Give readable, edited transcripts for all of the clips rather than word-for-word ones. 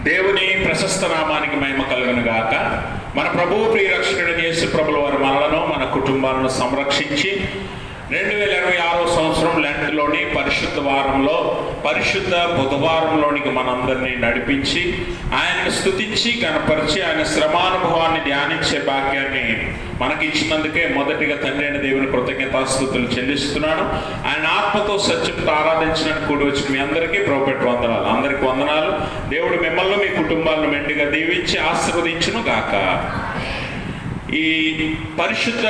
దేవుని ప్రశస్త నామానికి మహిమ కలుగును గాక. మన ప్రభువు ప్రియ రక్షకుడైన యేసు ప్రభుల వారి మనలను మన కుటుంబాలను సంరక్షించి 2026 సంవత్సరం లెంట్లోని పరిశుద్ధ వారంలో పరిశుద్ధ బుధవారంలోనికి మనందరినీ నడిపించి ఆయనను స్తుతించి కనపరిచి ఆయన శ్రమానుభవాన్ని ధ్యానించే భాగ్యాన్ని మనకి ఇచ్చినందుకే మొదటిగా తండ్రి అయిన దేవుని కృతజ్ఞతాస్తుతులు చెల్లిస్తున్నాను. ఆయన ఆత్మతో సత్యంతో ఆరాధించడానికి కూడి వచ్చిన మీ అందరికీ ప్రభుపెట్టు వందనాలు. అందరికీ వందనాలు. దేవుడు మిమ్మల్ని మీ కుటుంబాలను మెండుగా దీవించి ఆశీర్వదించును గాక. ఈ పరిశుద్ధ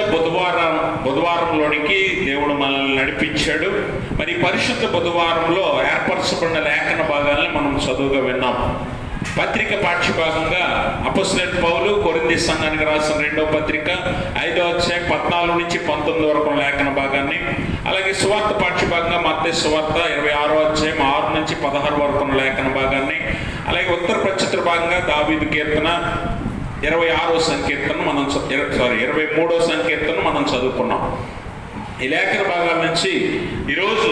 బుధవారంలోనికి దేవుడు మనల్ని నడిపించాడు. మరి పరిశుద్ధ బుధవారంలో ఏర్పరచబడిన లేఖన భాగాలను మనం చదువుగా విన్నాం. పత్రిక పాఠ్యభాగంగా అపోస్తలుడైన పౌలు కొరింథీ సంఘానికి రాసిన 2వ పత్రిక 5వ అధ్యాయం 14 నుంచి 19 వరకు లేఖన భాగాన్ని, అలాగే సువార్త పాఠ్యభాగంగా మత్తయి సువార్త 26వ అధ్యాయం 6 నుంచి 16 వరకు లేఖన భాగాన్ని, అలాగే ఉత్తర ప్రచుత్ర భాగంగా దావీదు కీర్తన 23వ సంకీర్తన మనం చదువుకున్నాం. ఈ లేఖన భాగాల నుంచి ఈరోజు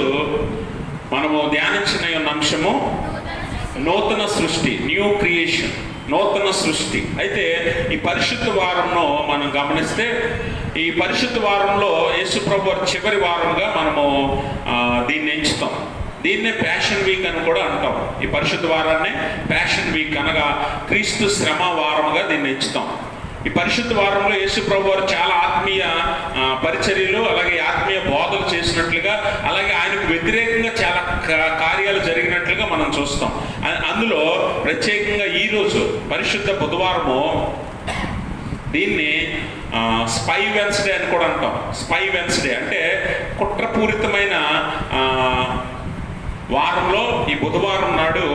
మనము ధ్యానించిన అంశము నూతన సృష్టి, న్యూ క్రియేషన్, నూతన సృష్టి. అయితే ఈ పరిశుద్ధ వారంలో మనం గమనిస్తే ఈ పరిశుద్ధ వారంలో యేసు ప్రభు చివరి వారంగా మనము దీన్ని ఎంచుతాం. దీన్నే ప్యాషన్ వీక్ అని కూడా అంటాం. ఈ పరిశుద్ధ వారాన్ని ప్యాషన్ వీక్ అనగా క్రీస్తు శ్రమ వారముగా దీన్ని ఎంచుతాం. ఈ పరిశుద్ధ వారంలో యేసు ప్రభు వారు చాలా ఆత్మీయ పరిచర్యలు, అలాగే ఆత్మీయ బోధలు చేసినట్లుగా, అలాగే ఆయనకు వ్యతిరేకంగా చాలా కార్యాలు జరిగినట్లుగా మనం చూస్తాం. అందులో ప్రత్యేకంగా ఈరోజు పరిశుద్ధ బుధవారము దీన్ని స్పై వెన్స్డే అని కూడా అంటాం. స్పై వెన్స్డే అంటే కుట్రపూరితమైన వారంలో ఈ బుధవారం నాడు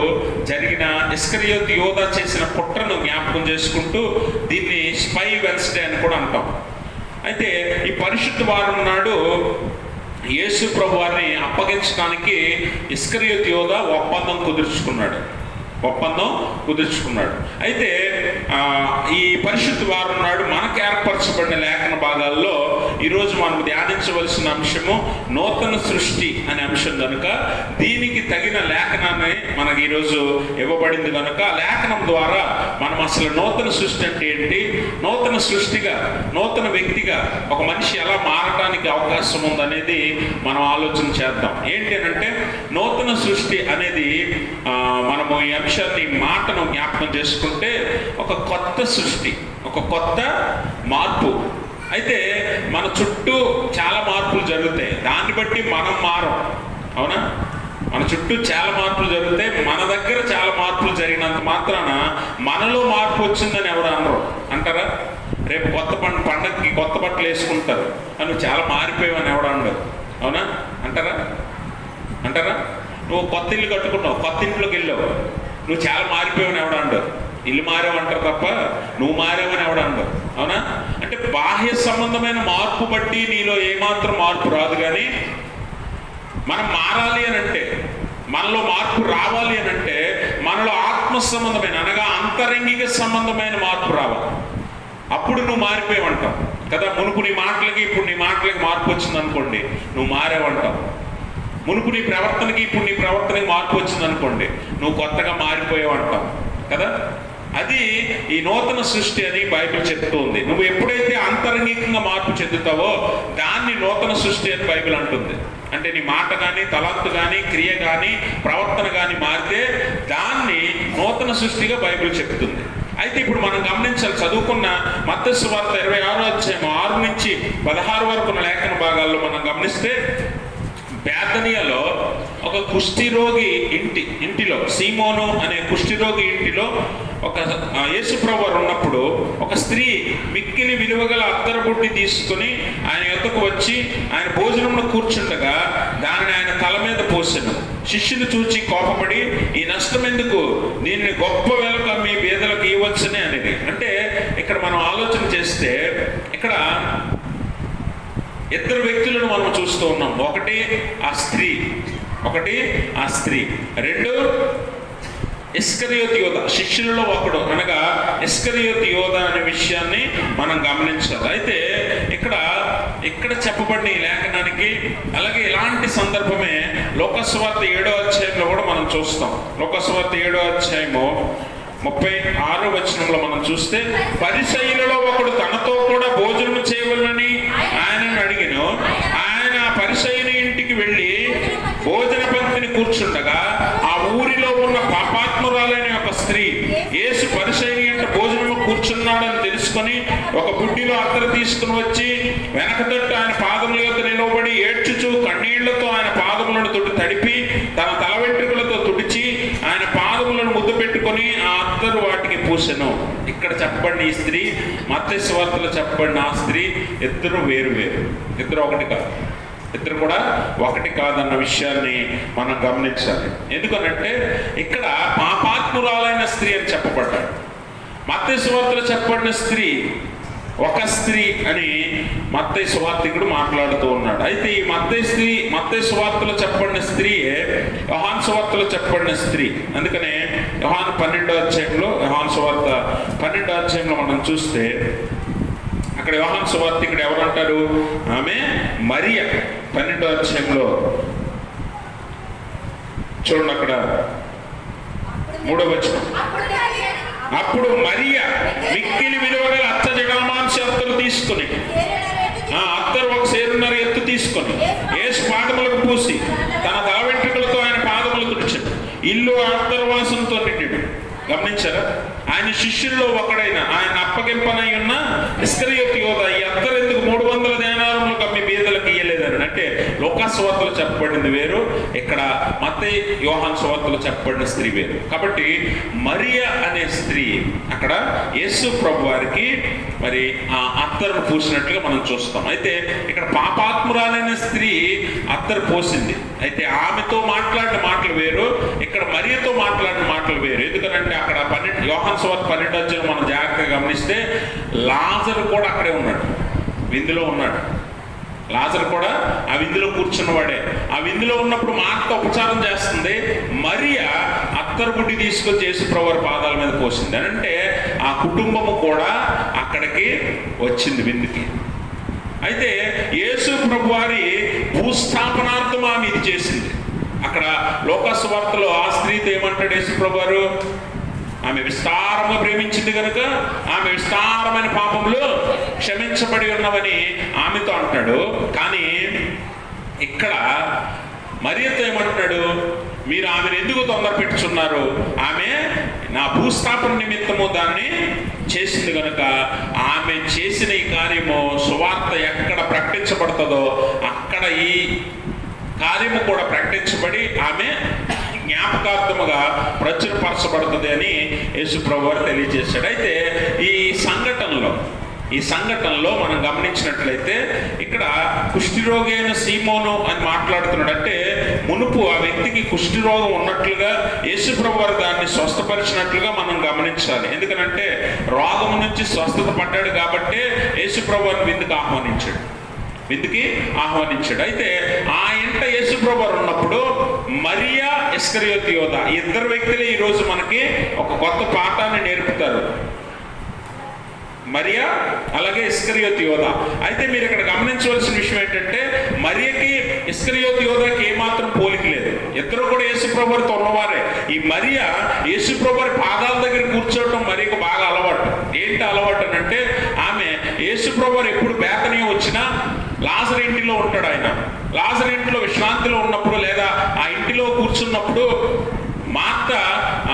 జరిగిన ఇస్కరియోతు యోధా చేసిన కుట్రను జ్ఞాపకం చేసుకుంటూ దీన్ని స్పై వెన్స్డే అని కూడా అంటాం. అయితే ఈ పరిశుద్ధ వారం నాడు యేసు ప్రభు వారిని అప్పగించడానికి ఇస్కరియోతు యోధా ఒప్పందం కుదుర్చుకున్నాడు. అయితే ఈ పరిశుద్ధ వారం నాడు మనకు ఏర్పరచబడిన లేఖన భాగాల్లో ఈరోజు మనం ధ్యానించవలసిన అంశము నూతన సృష్టి అనే అంశం కనుక దీనికి తగిన లేఖనాన్ని మనకి ఈరోజు ఇవ్వబడింది కనుక లేఖనం ద్వారా మనం అసలు నూతన సృష్టి అంటే ఏంటి, నూతన సృష్టిగా, నూతన వ్యక్తిగా ఒక మనిషి ఎలా మారడానికి అవకాశం ఉందనేది మనం ఆలోచన చేద్దాం. ఏంటి అంటే నూతన సృష్టి అనేది మనము ఈ అంశాన్ని, మాటను జ్ఞాపకం చేసుకుంటే ఒక కొత్త సృష్టి, ఒక కొత్త మార్పు. అయితే మన చుట్టూ చాలా మార్పులు జరుగుతాయి, దాన్ని బట్టి మనం మారం. అవునా? మన చుట్టూ చాలా మార్పులు జరుగుతాయి, మన దగ్గర చాలా మార్పులు జరిగినంత మాత్రాన మనలో మార్పు వచ్చిందని ఎవరు అనరు. అంటారా? రేపు పండగకి కొత్త బట్టలు వేసుకుంటారు, నువ్వు చాలా మారిపోయావని ఎవడు అనరు. అవునా? అంటారా? నువ్వు కొత్త ఇల్లు కట్టుకున్నావు, కొత్త ఇంట్లోకి వెళ్ళావు, నువ్వు చాలా మారిపోయావని ఎవడు అనరు. ఇల్లు మారేవంటారు తప్ప నువ్వు మారేవని ఎవడు అనరు. అవునా? అంటే బాహ్య సంబంధమైన మార్పు బట్టి నీలో ఏమాత్రం మార్పు రాదు. కానీ మనం మారాలి అని అంటే, మనలో మార్పు రావాలి అని అంటే మనలో ఆత్మ సంబంధమైన అనగా అంతరంగిక సంబంధమైన మార్పు రావాలి. అప్పుడు నువ్వు మారిపోయావంటావు కదా. మునుపు నీ మాటలకి ఇప్పుడు నీ మాటలకి మార్పు వచ్చింది అనుకోండి, నువ్వు మారేవంటావు. మునుపు నీ ప్రవర్తనకి ఇప్పుడు నీ ప్రవర్తనకి మార్పు వచ్చింది అనుకోండి, నువ్వు కొత్తగా మారిపోయావంటావు కదా. అది ఈ నూతన సృష్టి అని బైబిల్ చెప్తూ ఉంది. నువ్వు ఎప్పుడైతే అంతరంగికంగా మార్పు చెందుతావో దాన్ని నూతన సృష్టి అని బైబిల్ అంటుంది. అంటే నీ మాట కానీ, తలంతు కానీ, క్రియ కానీ, ప్రవర్తన కానీ మారితే దాన్ని నూతన సృష్టిగా బైబిల్ చెప్తుంది. అయితే ఇప్పుడు మనం గమనించాలి, చదువుకున్న మత్తయి సువార్త 26వ అధ్యాయం 6 నుంచి 16 వరకు లేఖన భాగాల్లో మనం గమనిస్తే బేతనియాలో ఒక కుష్ఠిరోగి ఇంటిలో, సీమోను అనే కుష్ఠిరోగి ఇంటిలో ఒక యేసుప్రభు వారు ఉన్నప్పుడు ఒక స్త్రీ మిక్కిలి విలువగల అత్తరబుడ్డి తీసుకుని ఆయన యొద్దకు వచ్చి ఆయన భోజనంలో కూర్చుండగా దానిని ఆయన తల మీద పోసెను. శిష్యులు చూచి కోపపడి, ఈ నష్టం ఎందుకు, దీన్ని గొప్ప వెలకు మీ బేదలకు ఇవ్వచ్చనే అనేది. అంటే ఇక్కడ మనం ఆలోచన చేస్తే ఇక్కడ ఇద్దరు వ్యక్తులను మనం చూస్తూ ఉన్నాం. ఒకటి ఆ స్త్రీ, రెండు ఇస్కరియోతు యోధ, శిష్యులలో ఒకడు అనగా ఇస్కరియోతు యోధ అనే విషయాన్ని మనం గమనించాలి. అయితే ఇక్కడ చెప్పబడిన ఈ లేఖనానికి అలాగే ఇలాంటి సందర్భమే లోక సువార్త 7వ అధ్యాయంలో కూడా మనం చూస్తాం. లోక సువార్త 7వ అధ్యాయము 36వ వచనంలో మనం చూస్తే, పరిసయ్యులలో ఒకడు తనతో కూడా భోజనం చేయవలనని ఆయనను అడిగెను. ఆయన పరిసయ్యుని ఇంటికి వెళ్ళి భోజన పంక్తిని కూర్చుండగా ఆ ఊరిలో ఉన్న పాపాత్మురాలైన ఒక స్త్రీ యేసు పరిసయ్యుని ఇంట భోజనము కూర్చున్నాడని తెలుసుకొని ఒక బుడ్డిలో అత్తరు తీసుకుని వచ్చి వెనక తట్టు ఆయన పాదముల యొద్ద నిలవబడి ఏడ్చుచు కన్నీళ్లతో ఆయన పాదములను తడిపి తన తల వెంట్రుకలతో తుడిచి ఆయన పాదములను ముద్దు పెట్టుకొని ఆ అత్తరు వాటికి పూసెను. ఇక్కడ చెప్పబడిన ఈ స్త్రీ, మత్తయి సువార్తలో చెప్పబడిన ఆ స్త్రీ ఇద్దరు వేరు వేరు, ఇద్దరు ఒకటి కాదు, ఇద్దరు కూడా ఒకటి కాదన్న విషయాన్ని మనం గమనించాలి. ఎందుకనంటే ఇక్కడ పాపాత్మురాలైన స్త్రీ అని చెప్పబడ్డాడు. మత్తయి సువార్తలో చెప్పబడిన స్త్రీ ఒక స్త్రీ అని మత్తయి సువార్తికుడు మాట్లాడుతూ ఉన్నాడు. అయితే ఈ మత్తయి సువార్తలో చెప్పబడిన స్త్రీయే యోహాను సువార్తలో చెప్పబడిన స్త్రీ. అందుకనే యోహాను 12వ అధ్యాయంలో, యోహాను సువార్త 12వ అధ్యాయంలో మనం చూస్తే అక్కడ యోహాను సువార్తికుడు ఎవరు అంటారు? ఆమె మరియ. 12వ అధ్యాయంలో చూడండి, అక్కడ 3వ వచనం. అప్పుడు మరియ మిక్కిలి విలువగల అత్త జగమాంసి అత్తరు తీసుకుని, అత్తరు ఒక సేరున్నర ఎత్తు తీసుకొని యేసు పాదములకు పూసి తన తల వెంట్రుకలతో ఆయన పాదములు తుడిచాడు. ఇల్లు అత్తరు వాసనతో నిండాడు. గమనించారా? ఆయన శిష్యుల్లో ఒకడైన, ఆయన అప్పగింపనై ఉన్న ఇస్కరియోతు యోధ ఈ అత్తరు ఎందుకు 300 దేనారములకు అమ్మి బీదలకు ఇయ్యలేదని అంటే లూకా సువార్తలో చెప్పబడింది వేరు, ఇక్కడ మత్తయి యోహాను సువార్తలో చెప్పబడిన స్త్రీ వేరు. కాబట్టి మరియ అనే స్త్రీ అక్కడ యేసు ప్రభు వారికి మరి ఆ అత్తరును పూసినట్లుగా మనం చూస్తాం. అయితే ఇక్కడ పాపాత్మురాలైన స్త్రీ అత్తరు పోసింది. అయితే ఆమెతో మాట్లాడిన మాటలు వేరు, ఇక్కడ మరియతో మాట్లాడిన మాటలు వేరు. ఎందుకంటే అక్కడ యోహాను సువార్త 12వ అధ్యాయం మనం జాగ్రత్తగా గమనిస్తే లాజరు కూడా అక్కడే ఉన్నాడు, విందులో ఉన్నాడు. లాజరు కూడా ఆ విందులో కూర్చున్నవాడే. ఆ విందులో ఉన్నప్పుడు మార్త ఉపచారం చేస్తుంది, మరియ అత్తరు బుడ్డి తీసుకొని యేసు ప్రభువారి పాదాల మీద పోసింది. అంటే ఆ కుటుంబము కూడా అక్కడికి వచ్చింది విందుకి. అయితే యేసు ప్రభువారి భూస్థాపనార్థం ఆమె ఇది చేసింది. అక్కడ లూకా సువార్తలో ఆ స్త్రీతో ఏమంటాడు యేసు ప్రభువారు? ఆమె విస్తారంగా ప్రేమించింది కనుక ఆమె విస్తారమైన పాపములు క్షమించబడి ఉన్నవని ఆమెతో అంటాడు. కానీ ఇక్కడ మరియతో ఏమంటున్నాడు? మీరు ఆమెను ఎందుకు తొందర పెట్టుచున్నారు? ఆమె నా భూస్థాపన నిమిత్తము దాన్ని చేసింది కనుక ఆమె చేసిన ఈ కార్యము సువార్త ఎక్కడ ప్రకటించబడుతుందో అక్కడ ఈ కార్యము కూడా ప్రకటించబడి ఆమె జ్ఞాపకార్థముగా ప్రచురపరచబడుతుంది అని యేసు ప్రభువారు తెలియజేశాడు. అయితే ఈ సంఘటనలో మనం గమనించినట్లయితే ఇక్కడ కుష్ఠిరోగి అయిన సీమోను అని మాట్లాడుతున్నాడు. అంటే మునుపు ఆ వ్యక్తికి కుష్ఠిరోగం ఉన్నట్లుగా యేసు ప్రభువారు దాన్ని స్వస్థపరిచినట్లుగా మనం గమనించాలి. ఎందుకంటే రోగం నుంచి స్వస్థత పడ్డాడు కాబట్టి యేసు ప్రభువారు విందుకి ఆహ్వానించాడు. అయితే ఆ ఇంట యేసు ప్రభువారు ఉన్నప్పుడు మరియా ఇస్కరియోతు యోధ ఈ ఇద్దరు వ్యక్తులే ఈరోజు మనకి ఒక కొత్త పాఠాన్ని నేర్పుతారు. మరియా అలాగే ఇస్కరియోతు యోధ. అయితే మీరు ఇక్కడ గమనించవలసిన విషయం ఏంటంటే మరియకి ఇస్కరియోతు యోధకి ఏమాత్రం పోలిక లేదు. ఇద్దరు కూడా యేసు ప్రభువారితో ఉన్నవారే. ఈ మరియా యేసు ప్రభువారి పాదాల దగ్గర కూర్చోవడం మరియకు బాగా అలవాటు. ఏంటి అలవాటు అంటే ఆమె యేసు ప్రభువారు ఎప్పుడు బేతనీయ వచ్చినా లాజరు ఇంటిలో ఉంటాడు. ఆయన లాజరు ఇంటిలో విశ్రాంతిలో ఉన్నప్పుడు లేదా ఆ ఇంటిలో కూర్చున్నప్పుడు మార్త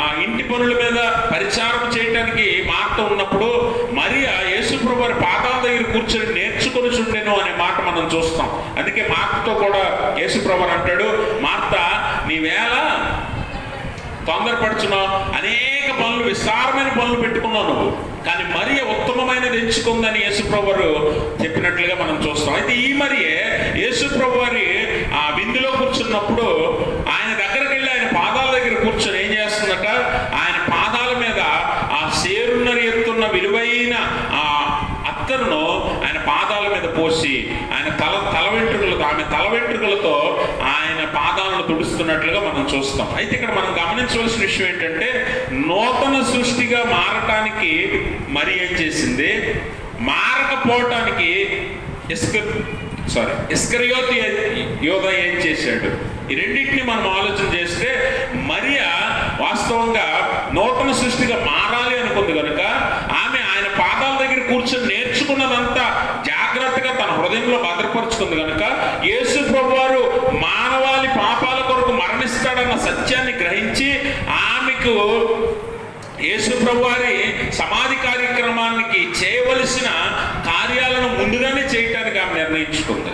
ఆ ఇంటి పనుల మీద పరిచారం చేయడానికి మార్త ఉన్నప్పుడు మరియా యేసు ప్రభువారి పాదాల దగ్గర కూర్చొని నేర్చుకొని చుండెను అనే మాట మనం చూస్తాం. అందుకే మార్తతో కూడా యేసు ప్రభువారు అంటాడు, మార్త నీవేళ తొందరపడుచున్నావు, అనేక పనులు విస్తారమైన పనులు పెట్టుకున్నావు నువ్వు, కానీ మరియ ఉత్తమమైనది ఎంచుకుందని యేసు ప్రభువారు చెప్పినట్లుగా మనం చూస్తాం. అయితే ఈ మరియే యేసు ప్రభువారి ఆ విందులో కూర్చున్నప్పుడు ఆయన దగ్గరికి వెళ్ళి ఆయన పాదాల దగ్గర కూర్చొని ఏం చేస్తుందట? ఆయన పాదాల మీద ఆ సేరున్నర ఎత్తున్న విలువైన ఆ అత్తరును ఆయన పాదాల మీద పోసి ఆయన ఆమె తల వెంట్రుకలతో ఆయన పాదాలను తుడుస్తున్నట్లుగా మనం చూస్తాం. అయితే ఇక్కడ మనం గమనించవలసిన విషయం ఏంటంటే నూతన సృష్టిగా మారటానికి మరి ఏం చేసింది, మారకపోవటానికి ఇస్కరియోతు యోధ ఏం చేశాడు? ఈ రెండింటిని మనం ఆలోచన చేస్తే మరియా వాస్తవంగా నూతన సృష్టిగా మారాలి అనుకుంది కనుక ఆమె ఆయన పాదాల దగ్గర కూర్చొని నేర్చుకున్నదంతా జాగ్రత్తగా తన హృదయంలో భద్రపరుచుకుంది కనుక యేసు ప్రభువారు మానవాళి పాపాల కొరకు మరణిస్తాడన్న సత్యాన్ని గ్రహించి ఆమెకు యేసు ప్రభువారి సమాధి కార్యక్రమానికి చేయవలసిన కార్యాలను ముందుగానే చేయటానికి ఆమె నిర్ణయించుకుంది.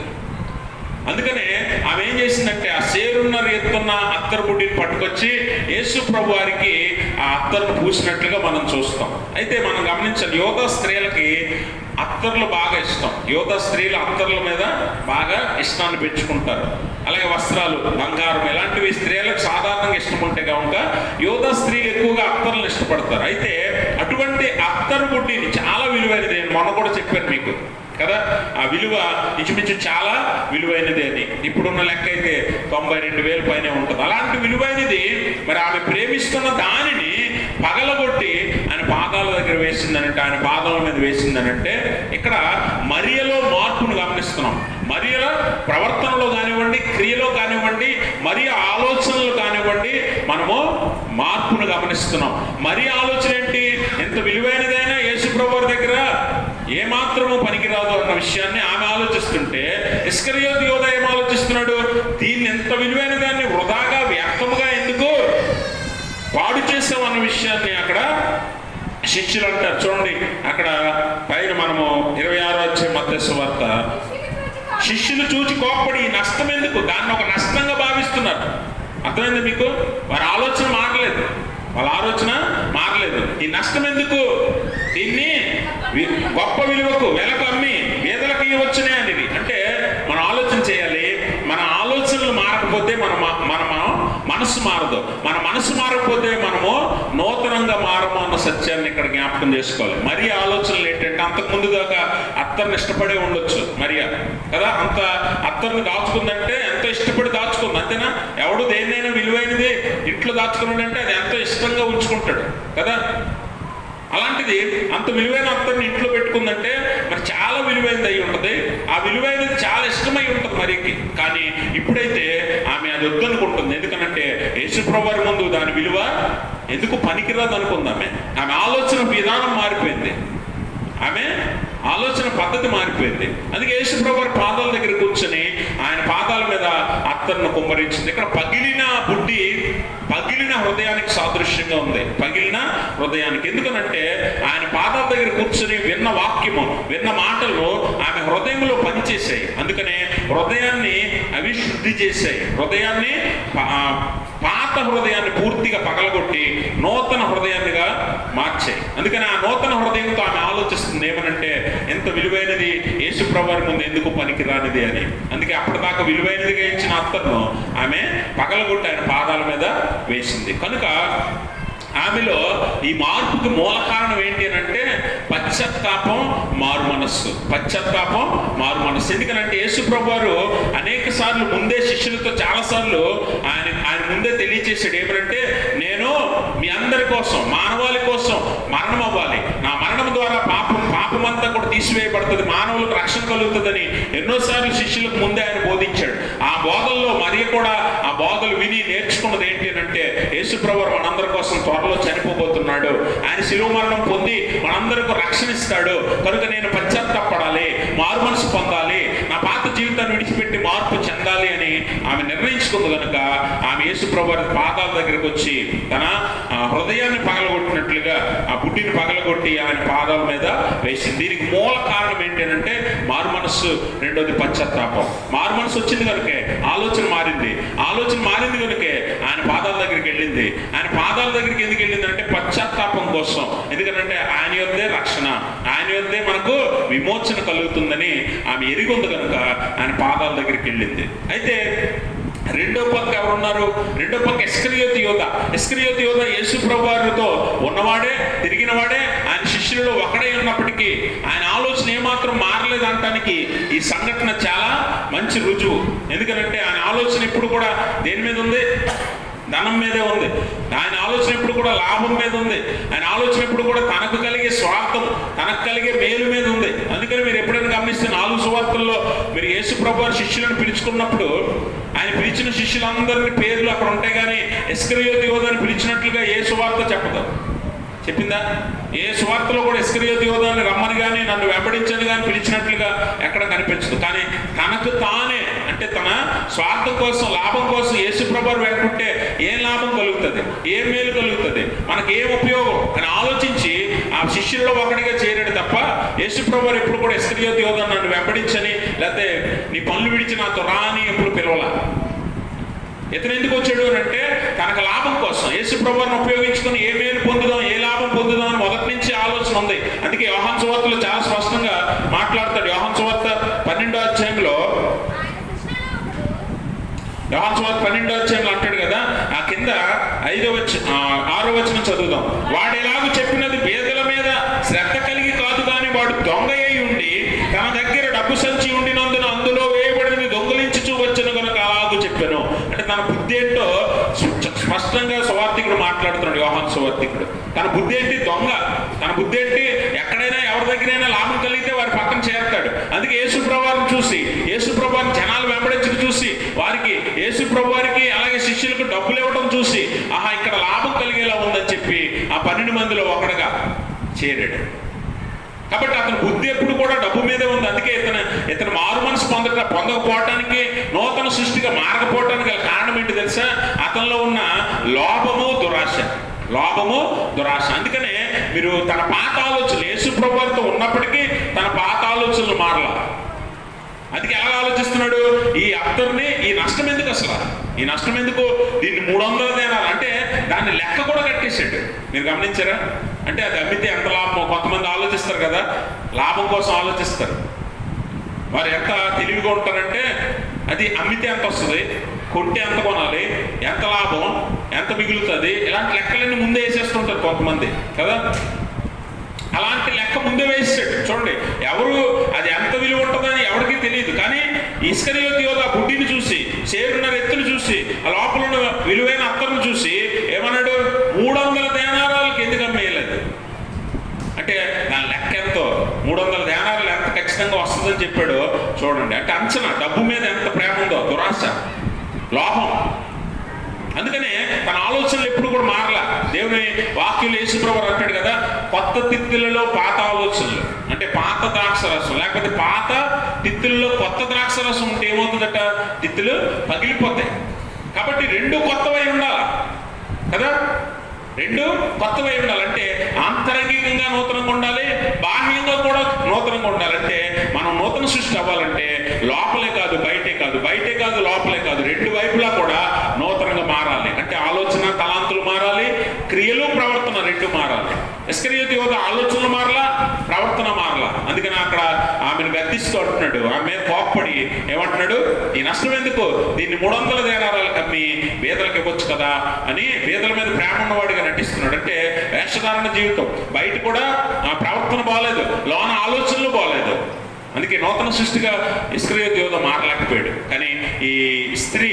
అందుకనే ఆమె ఏం చేసిందంటే ఆ సేరున్నర ఎత్తున్న అత్తరు బుడ్డిని పట్టుకొచ్చి యేసు ప్రభు వారికి ఆ అత్తరును పూసినట్లుగా మనం చూస్తాం. అయితే మనం గమనించాలి, యోధా స్త్రీలకి అత్తర్లు బాగా ఇష్టం. యోధా స్త్రీలు అత్తర్ల మీద బాగా ఇష్టాన్ని పెంచుకుంటారు. అలాగే వస్త్రాలు, బంగారం ఇలాంటివి స్త్రీలకు సాధారణంగా ఇష్టం ఉంటే కనుక యోధా స్త్రీలు ఎక్కువగా అత్తర్లను ఇష్టపడతారు. అయితే అటువంటి అత్తరు బుడ్డిని చాలా విలువైనది, నేను మొన్న కూడా చెప్పాను మీకు కదా, ఆ విలువ ఇంచుమించు చాలా విలువైనది అని. ఇప్పుడున్న లెక్క అయితే 92,000 పైనే ఉంటుంది. అలాంటి విలువైనది మరి ఆమె ప్రేమిస్తున్న దానిని పగలగొట్టి ఆయన పాదాల దగ్గర వేసిందనంటే, ఆయన పాదాల మీద వేసిందనంటే ఇక్కడ మరియలో మార్పును గమనిస్తున్నాం. మరియ ప్రవర్తనలో కానివ్వండి, క్రియలో కానివ్వండి, మరి ఆలోచనలు కానివ్వండి, మనము మార్పును గమనిస్తున్నాం. మరి ఆలోచన ఏంటి? ఎంత విలువైనదైనా యేసు ప్రభువు దగ్గర ఏమాత్రము పనికిరాదు అన్న విషయాన్ని ఆమె ఆలోచిస్తుంటే, ఇస్కరియోతు యోధ ఏం ఆలోచిస్తున్నాడు? దీన్ని ఎంత విలువైన దాన్ని వృధాగా వ్యర్థముగా ఎందుకు పాడు చేసాం అన్న విషయాన్ని అక్కడ శిష్యులు అంటారు. చూడండి అక్కడ పైన మనము 26వ అధ్యాయం మత్తయి సువార్త, శిష్యులు చూచి కోప్పడి నష్టం ఎందుకు, దాన్ని ఒక నష్టంగా భావిస్తున్నారు. అర్థమైంది మీకు? వారి ఆలోచన మారలేదు, వాళ్ళ ఆలోచన మారలేదు. ఈ నష్టం ఎందుకు? దీన్ని గొప్ప విలువకు వెలకు అమ్మి పేదలకు ఇవ్వచ్చునే అనేది. అంటే మనం ఆలోచన చేయాలి. మన ఆలోచనలు మారకపోతే మన మనసు మారదు. మన మనసు మారకపోతే మనము నూతనంగా మారము అన్న సత్యాన్ని ఇక్కడ జ్ఞాపకం చేసుకోవాలి. మరి ఆలోచనలు ఏంటంటే, అంతకుముందు దాకా అత్తర్ని ఇష్టపడే ఉండొచ్చు మరియా కదా, అంత అత్తర్ని దాచుకుందంటే ఎంతో ఇష్టపడి దాచుకుంది, అంతేనా? ఎవడు దేన్నైనా విలువైనది ఇంట్లో దాచుకున్నాడంటే అది ఎంతో ఇష్టంగా ఉంచుకుంటాడు కదా. అలాంటిది అంత విలువైన అత్తర్ని ఇంట్లో పెట్టుకుందంటే మరి చాలా విలువైనది అయి ఉంటుంది. ఆ విలువైనది చాలా ఇష్టమై ఉంటుంది మరికి. కానీ ఇప్పుడైతే ఆమె అది వద్దనుకుంటుంది. ఎందుకనంటే యేసుప్రభువు వారి ముందు దాని విలువ ఎందుకు పనికిరాదు అనుకుందామే. ఆమె ఆలోచన విధానం మారిపోయింది, ఆమె ఆలోచన పద్ధతి మారిపోయింది. అందుకే యేసుప్రభువు వారి పాదాల దగ్గర కూర్చొని ఆయన పాదాల మీద అత్తర్ను కుమ్మరించింది. ఇక్కడ పగిలిన బుడ్డి పగిలిన హృదయానికి సాదృశ్యంగా ఉంది, పగిలిన హృదయానికి. ఎందుకనంటే ఆయన పాదాల దగ్గర కూర్చొని విన్న వాక్యము, విన్న మాటలు ఆమె హృదయంలో పనిచేసాయి. అందుకనే హృదయాన్ని అవి శుద్ధి చేశాయి, హృదయాన్ని పాత హృదయాన్ని పూర్తిగా పగలగొట్టి నూతన హృదయాన్నిగా మార్చాయి. అందుకని ఆ నూతన హృదయంతో ఆమె ఆలోచిస్తుంది ఏమనంటే, ఎంత విలువైనది యేసుప్రభువు వారి ముందు ఎందుకు పనికిరానిది అని. అందుకే అప్పటిదాకా విలువైనదిగా ఇచ్చిన అత్తర్ను ఆమె పగలగొట్టి ఆయన పాదాల మీద వేసింది. కనుక ఆమెలో ఈ మార్పుకి మూల కారణం ఏంటి అని అంటే పశ్చాత్తాపం, మారు మనస్సు. పశ్చాత్తాపం, మారు మనస్సు. ఎందుకనంటే యేసుప్రభువు వారు అనేక సార్లు ముందే శిష్యులతో చాలాసార్లు ఆయన ముందే తెలియజేశాడు ఏమంటే, నేను మీ అందరి కోసం, మానవాళి కోసం మరణం అవ్వాలి, నా మరణం ద్వారా పాపం అంతా కూడా తీసివేయబడుతుంది, మానవులకు రక్షణ కలుగుతుందని ఎన్నోసార్లు శిష్యులకు ముందే ఆయన బోధించాడు. ఆ బోధల్లో మరి కూడా ఆ బోధలు విని నేర్చుకున్నది ఏంటి అంటే, యేసుప్రభువు వారు మనందరి కోసం త్వరలో చనిపోబోతున్నాడు, ఆయన శిలువ మరణం పొంది మనందరికీ రక్షణ ఇస్తాడు, కనుక నేను పశ్చాత్తాపడాలి, మారు మనసు పొందాలి, నా పాత జీవితాన్ని విడిచిపెట్టి మార్పు చెందాలి అని ఆమె నిర్ణయించుకుంది. కనుక ఆమె యేసుప్రభువు వారి పాదాల దగ్గరకు వచ్చి తన హృదయాన్ని పగలగొట్టినట్లుగా ఆ బుడ్డిని పగలగొట్టి ఆయన పాదాల మీద వేసింది. దీనికి మూల కారణం ఏంటంటే మారు మనస్సు, రెండోది పశ్చాత్తాపం. మారు మనసు వచ్చింది కనుకే ఆలోచన మారింది, ఆలోచన మారింది కనుకే ఆయన పాదాల దగ్గరికి వెళ్ళింది. ఆయన పాదాల దగ్గరికి ఎందుకు వెళ్ళింది అంటే పశ్చాత్తాపం కోసం. ఎందుకంటే ఆయన యొద్దే రక్షణ, ఆయన యొద్దే మనకు విమోచన కలుగుతుందని ఆమె ఎరిగి ఉంది కనుక ఆయన పాదాల దగ్గరికి వెళ్ళింది. అయితే రెండో పక్క ఎవరున్నారు? రెండో పక్క ఇస్కరియోతు యోధ. ఇస్కరియోతు యోధ యేసుప్రభువు వారితో ఉన్నవాడే, తిరిగినవాడే, ఆయన శిష్యులలో ఒకడే ఉన్నప్పటికీ ఆయన ఆలోచన ఏమాత్రం మారలేదు అనటానికి ఈ సంఘటన చాలా మంచి రుజువు. ఎందుకంటే ఆయన ఆలోచన ఎప్పుడు కూడా దేని మీద ఉంది? ధనం మీదే ఉంది. ఆయన ఆలోచన ఎప్పుడు కూడా లాభం మీద ఉంది. ఆయన ఆలోచన ఎప్పుడు కూడా తనకు కలిగే స్వార్థం, తనకు కలిగే మేలు మీద ఉంది. అందుకని మీరు ఎప్పుడైనా గమనిస్తే 4 సువార్తల్లో మీరు యేసుప్రభువు వారి శిష్యులను పిలుచుకున్నప్పుడు ఆయన పిలిచిన శిష్యులందరినీ పేర్లు అక్కడ ఉంటాయి, కానీ ఇస్కరియోతు యోధ అని పిలిచినట్లుగా ఏ సువార్త చెప్పదు. చెప్పిందా? ఏ సువార్తలో కూడా ఇస్కరియోతు యోధాన్ని రమ్మని కానీ నన్ను వెంబడించని కానీ పిలిచినట్లుగా ఎక్కడ కనిపించదు. కానీ తనకు తానే, అంటే తన స్వార్థం కోసం, లాభం కోసం యేసుప్రభువు వెంటుంటే ఏం లాభం కలుగుతుంది, ఏం మేలు కలుగుతుంది, మనకి ఏం ఉపయోగం అని ఆలోచించి ఆ శిష్యుల్లో ఒకటిగా చేరాడు తప్ప యేసుప్రభువు ఎప్పుడు కూడా ఇస్కరియోతు యోధాన్ని నన్ను వెంబడించని, లేకపోతే నీ పనులు విడిచి నాతో రా అని ఎప్పుడు పిలవాల. ఇతను ఎందుకు వచ్చాడు అని అంటే తనకు లాభం కోసం, యేసుప్రభువుని ఉపయోగించుకుని ఏ మేలు పొందుదాం, ఏ లాభం పొందుదాం అని మొదటి నుంచి ఆలోచన ఉంది. అందుకే యోహాను సువార్తలో చాలా స్పష్టంగా మాట్లాడతాడు. యోహాను సువార్త 12వ అధ్యాయంలో, యోహాను సువార్త 12వ అధ్యాయంలో అంటాడు కదా, ఆ కింద 6వ వచనం చదువుదాం. వాడు ఎలాగూ చెప్పినది పేదల మీద శ్రద్ధ కలిగి కాదు, కానీ వాడు దొంగ అయి ఉండి తన దగ్గర డబ్బు సంచి ఉండినందున అందులో వేయబడినది దొంగలించుచూ వచ్చిన కనుక అలాగూ చెప్పాను. అంటే తన బుద్ధి ఏంటో స్పష్టంగా సువార్తికుడు మాట్లాడుతున్నాడు. యోహాను సువార్తికుడు తన బుద్ధి ఏంటి? దొంగ. తన బుద్ధి ఏంటి? ఎక్కడైనా ఎవరి దగ్గరైనా లాభం కలిగితే వారి పక్కన చేరతాడు. అందుకే యేసుప్రభువుని చూసి, యేసుప్రభువుని జనాలు వెంబడించడం చూసి, వారికి యేసుప్రభువుకి అలాగే శిష్యులకు డబ్బులు ఇవ్వడం చూసి, ఆహా ఇక్కడ లాభం కలిగేలా ఉందని చెప్పి ఆ 12 మందిలో ఒకడుగా చేరాడు. కాబట్టి అతని బుద్ధి ఎప్పుడు కూడా డబ్బు మీదే ఉంది. అందుకే ఇతను మారు మనసు పొందకపోవటానికి, నూతన సృష్టిగా మారకపోవటానికి గల కారణం ఏంటి తెలుసా? అతనిలో ఉన్న లోభము, దురాశ. లోభము, దురాశ. అందుకనే మీరు తన పాత ఆలోచనలు, యేసుప్రభువుతో ఉన్నప్పటికీ తన పాత ఆలోచనలు మారలా. అందుకే ఎలా ఆలోచిస్తున్నాడు? ఈ అత్తర్ని, ఈ నష్టం ఎందుకు అసలు, ఈ నష్టం ఎందుకు, దీన్ని 300 దేనాలు అంటే దాన్ని లెక్క కూడా కట్టేసాడు. మీరు గమనించారా? అంటే అది అమ్మితే ఎంత లాభమో. కొంతమంది ఆలోచిస్తారు కదా, లాభం కోసం ఆలోచిస్తారు. వారు ఎంత తెలివిగా ఉంటారంటే అది అమ్మితే ఎంత వస్తుంది, కొంటే ఎంత కొనాలి, ఎంత లాభం, ఎంత మిగులుతుంది, ఇలాంటి లెక్కలన్నీ ముందే వేసేస్తుంటారు కొంతమంది కదా. అలాంటి లెక్క ముందే వేసాడు. చూడండి, ఎవరు అది ఎంత విలువ ఉంటుందని ఎవరికి తెలియదు. కానీ ఇస్కరియోతు యోధ బుడ్డిని చూసి, చేరున్నర ఎత్తులు చూసి, ఆ లోపల ఉన్న విలువైన అత్తరును చూసి ఏమన్నాడు? 300 దేనారాలకి ఎందుకు అమ్మేయలేదు అంటే దాని లెక్క ఎంతో, 300 దేనారాలు ఎంత ఖచ్చితంగా వస్తుందని చెప్పాడు. చూడండి, అంటే అంచనా, డబ్బు మీద ఎంత ప్రేమ ఉందో, దురాశ, లోభం. అందుకనే తన ఆలోచనలు ఎప్పుడు కూడా మారలా. దేవుని వాక్యంలో యేసుప్రభువు అంటాడు కదా, కొత్త తిత్తులలో పాత ఆలోచనలు, అంటే పాత ద్రాక్షరసం, లేకపోతే పాత తిత్తుల్లో కొత్త ద్రాక్షరసం ఉంటే ఏమవుతుందట? తిత్తులు పగిలిపోతాయి. కాబట్టి 2 కొత్తవై ఉండాలి కదా, 2 కొత్తవై ఉండాలంటే ఆంతరంగికంగా నూతనంగా ఉండాలి, బాహ్యంగా కూడా నూతనంగా ఉండాలంటే మనం నూతన సృష్టి అవ్వాలంటే లోపలే కాదు బయటే కాదు, బయటే కాదు లోపలే కాదు, 2 వైపులా కూడా నూతనంగా మారాలి. అంటే ఆలోచన, తలాంతులు మారాలి, క్రియలు, ప్రవర్తన 2 మారాలి. ఇస్కరియోతు యోధ ఆలోచనలు మారలా, ప్రవర్తన మారలా. అందుకని అక్కడ ఆమెను గద్దిస్తూ అంటున్నాడు, ఆమె కోప్పడి ఏమంటున్నాడు? ఈ నష్టం ఎందుకు, దీన్ని 300 దేనారాలకు అమ్మి పేదలకు ఇవ్వచ్చు కదా అని పేదల మీద ప్రేమ ఉన్నవాడిగా నటిస్తున్నాడు. అంటే వేషధారణ జీవితం, బయట కూడా ప్రవర్తన బాగలేదు, లోన ఆలోచనలు బాగలేదు. అందుకే నూతన సృష్టిగా ఇస్కరియోతు యోధ మారలేకపోయాడు. కానీ ఈ స్త్రీ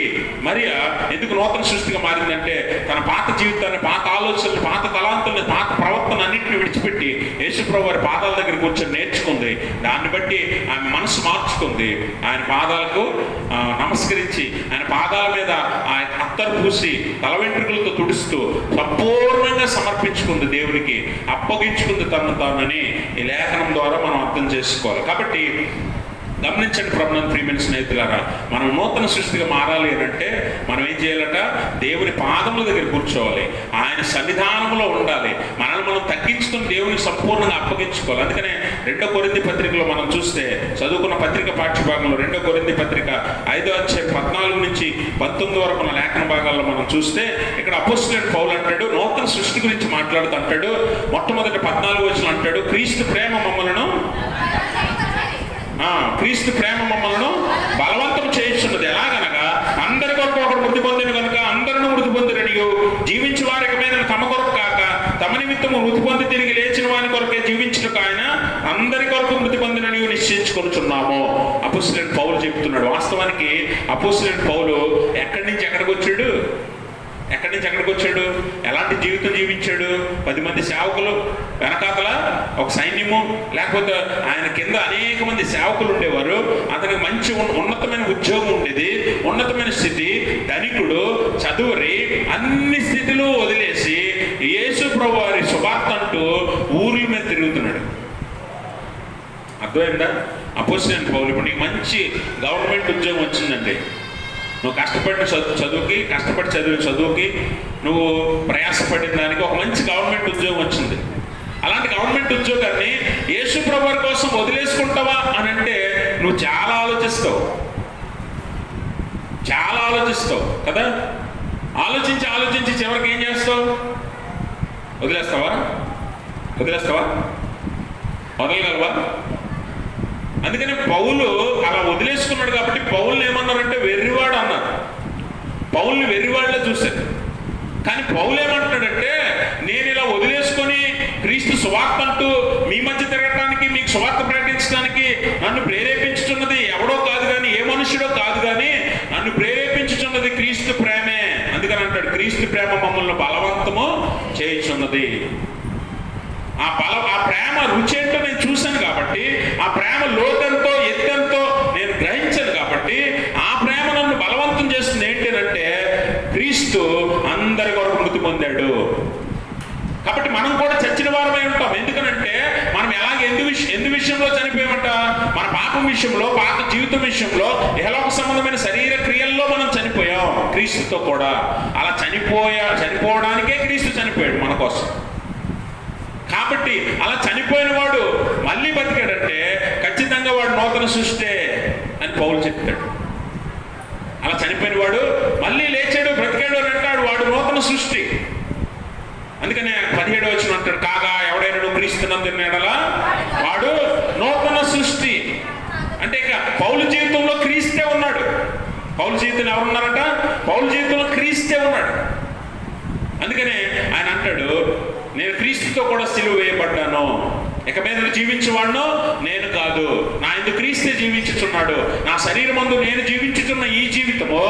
మరియా ఎందుకు నూతన సృష్టిగా మారిందంటే తన పాత జీవితాన్ని, పాత ఆలోచనలు, పాత తలాంతుల్ని, పాత ప్రవర్తన అన్నింటినీ విడిచిపెట్టి యేసుప్రభువు వారి పాదాల దగ్గర కూర్చొని నేర్చుకుంది. దాన్ని బట్టి ఆమె మనసు మార్చుకుంది. ఆయన పాదాలకు నమస్కరించి, ఆయన పాదాల మీద ఆయన అత్తరు పూసి, తల వెంట్రుకలతో తుడుస్తూ సంపూర్ణంగా సమర్పించుకుంది దేవునికి, అప్పగించుకుంది తనను తానని ఈ లేఖనం ద్వారా మనం అర్థం చేసుకోవాలి. కాబట్టి గమనించండి ప్రభునందు ప్రియమైన స్నేహితులారా, మనం నూతన సృష్టిగా మారాలి అంటే మనం ఏం చేయాలట? దేవుని పాదముల దగ్గర కూర్చోవాలి, ఆయన సన్నిధానంలో ఉండాలి, మనల్ని మనం తగ్గించుకుని దేవునికి సంపూర్ణంగా అప్పగించుకోవాలి. అందుకనే 2 కొరింథీ పత్రికలో మనం చూస్తే, చదువుకున్న పత్రిక పాఠ్యభాగంలో 2 కొరింథీ పత్రిక 5వ అధ్యాయం 14 నుంచి 19 వరకు ఉన్న లేఖన భాగాల్లో మనం చూస్తే ఇక్కడ అపోస్తలుడైన పౌలు అంటాడు, నూతన సృష్టి గురించి మాట్లాడుతూ అంటాడు. మొట్టమొదటి 14వ వచనం అంటాడు, క్రీస్తు ప్రేమ మమ్మలను బలవంతం చేస్తున్నది. ఎలాగనగా అందరి కొరకు ఒకడు మృతి పొందిన కనుక అందరూ మృతి పొందిరనియు, జీవించు వారికి మీద తమ కొరకు కాక తమ నిమిత్తము మృతి పొంది తిరిగి లేచిన వారి కొరకే జీవించుటకు ఆయన అందరి కొరకు మృతి పొందినని నిశ్చయించుకొనుచున్నాము. అపోస్తలుడైన పౌలు చెప్తున్నాడు. వాస్తవానికి అపోస్తలుడైన పౌలు ఎక్కడి నుంచి ఎక్కడికి వచ్చాడు? ఎక్కడి నుంచి ఎక్కడికి వచ్చాడు, ఎలాంటి జీవితం జీవించాడు, 10 మంది సేవకులు వెనకాతల ఒక సైన్యము, లేకపోతే ఆయన కింద అనేక మంది సేవకులు ఉండేవారు. అతనికి మంచి ఉన్నతమైన ఉద్యోగం ఉండేది, ఉన్నతమైన స్థితి, ధనికుడు, చదువురి, అన్ని స్థితిలో వదిలేసి యేసు ప్రభు వారి సువార్త అంటూ ఊర్ల మీద తిరుగుతున్నాడు. అర్థమైందా? అపోస్తలుడైన పౌలు, ఇప్పుడు నీకు మంచి గవర్నమెంట్ ఉద్యోగం వచ్చిందండి, నువ్వు కష్టపడిన చదువుకి నువ్వు ప్రయాసపడిన దానికి ఒక మంచి గవర్నమెంట్ ఉద్యోగం వచ్చింది. అలాంటి గవర్నమెంట్ ఉద్యోగాన్ని యేసు ప్రభువు కోసం వదిలేసుకుంటావా అని అంటే నువ్వు చాలా ఆలోచిస్తావు కదా. ఆలోచించి చివరికి ఏం చేస్తావు? వదిలేస్తావా? వదలగలవా? అందుకని పౌలు అలా వదిలేసుకున్నాడు కాబట్టి పౌల్ని ఏమన్నారంటే వెర్రివాడు అన్నారు. పౌల్ని వెర్రివాళ్ళే చూశారు. కానీ పౌలు ఏమంటున్నాడంటే, నేను ఇలా వదిలేసుకొని క్రీస్తు సువార్త అంటూ మీ మధ్య తిరగటానికి, మీకు సువార్త ప్రకటించడానికి నన్ను ప్రేరేపించుతున్నది ఎవడో కాదు కానీ, ఏ మనుష్యుడో కాదు కానీ, నన్ను ప్రేరేపించుతున్నది క్రీస్తు ప్రేమే. అందుకని అంటాడు, క్రీస్తు ప్రేమ మమ్మల్ని బలవంతము చేయుచున్నది. ఆ ప్రేమ రుచి ఏంటో నేను చూశాను కాబట్టి, ఆ ప్రేమ లోతెంతో ఎత్తెంతో నేను గ్రహించాను కాబట్టి, ఆ ప్రేమ నన్ను బలవంతం చేస్తుంది. ఏంటంటే క్రీస్తు అందరి కొరకు మృతి పొందాడు కాబట్టి మనం కూడా చచ్చిన వారమై ఉంటాం. ఎందుకనంటే మనం ఎందు విషయంలో చనిపోయామంట? మన పాపం విషయంలో, పాత జీవితం విషయంలో, ఇహలోక సంబంధమైన శరీర క్రియల్లో మనం చనిపోయాం క్రీస్తుతో కూడా. అలా చనిపోవడానికే క్రీస్తు చనిపోయాడు మన కోసం. కాబట్టి అలా చనిపోయిన వాడు మళ్ళీ బతికాడంటే ఖచ్చితంగా వాడు నూతన సృష్టి అని పౌలు చెప్తాడు. అలా చనిపోయిన వాడు మళ్ళీ లేచాడు, బ్రతికాడు అని అంటాడు, వాడు నూతన సృష్టి. అందుకనే 17వ వచనం అంటాడు, కాగా ఎవడైనా క్రీస్తునందు ఎడల వాడు నూతన సృష్టి. అంటే ఇక పౌలు జీవితంలో క్రీస్తే ఉన్నాడు. పౌలు జీవితంలో ఎవరున్నారంట? పౌలు జీవితంలో క్రీస్తే ఉన్నాడు. అందుకనే ఆయన అంటాడు, నేను క్రీస్తుతో కూడా సిలువ వేయబడ్డాను, ఇక మీద జీవించేవాడును నేను కాదు, నా యందు క్రీస్తే జీవించుచున్నాడు. నా శరీరమందు నేను జీవించుతున్న ఈ జీవితము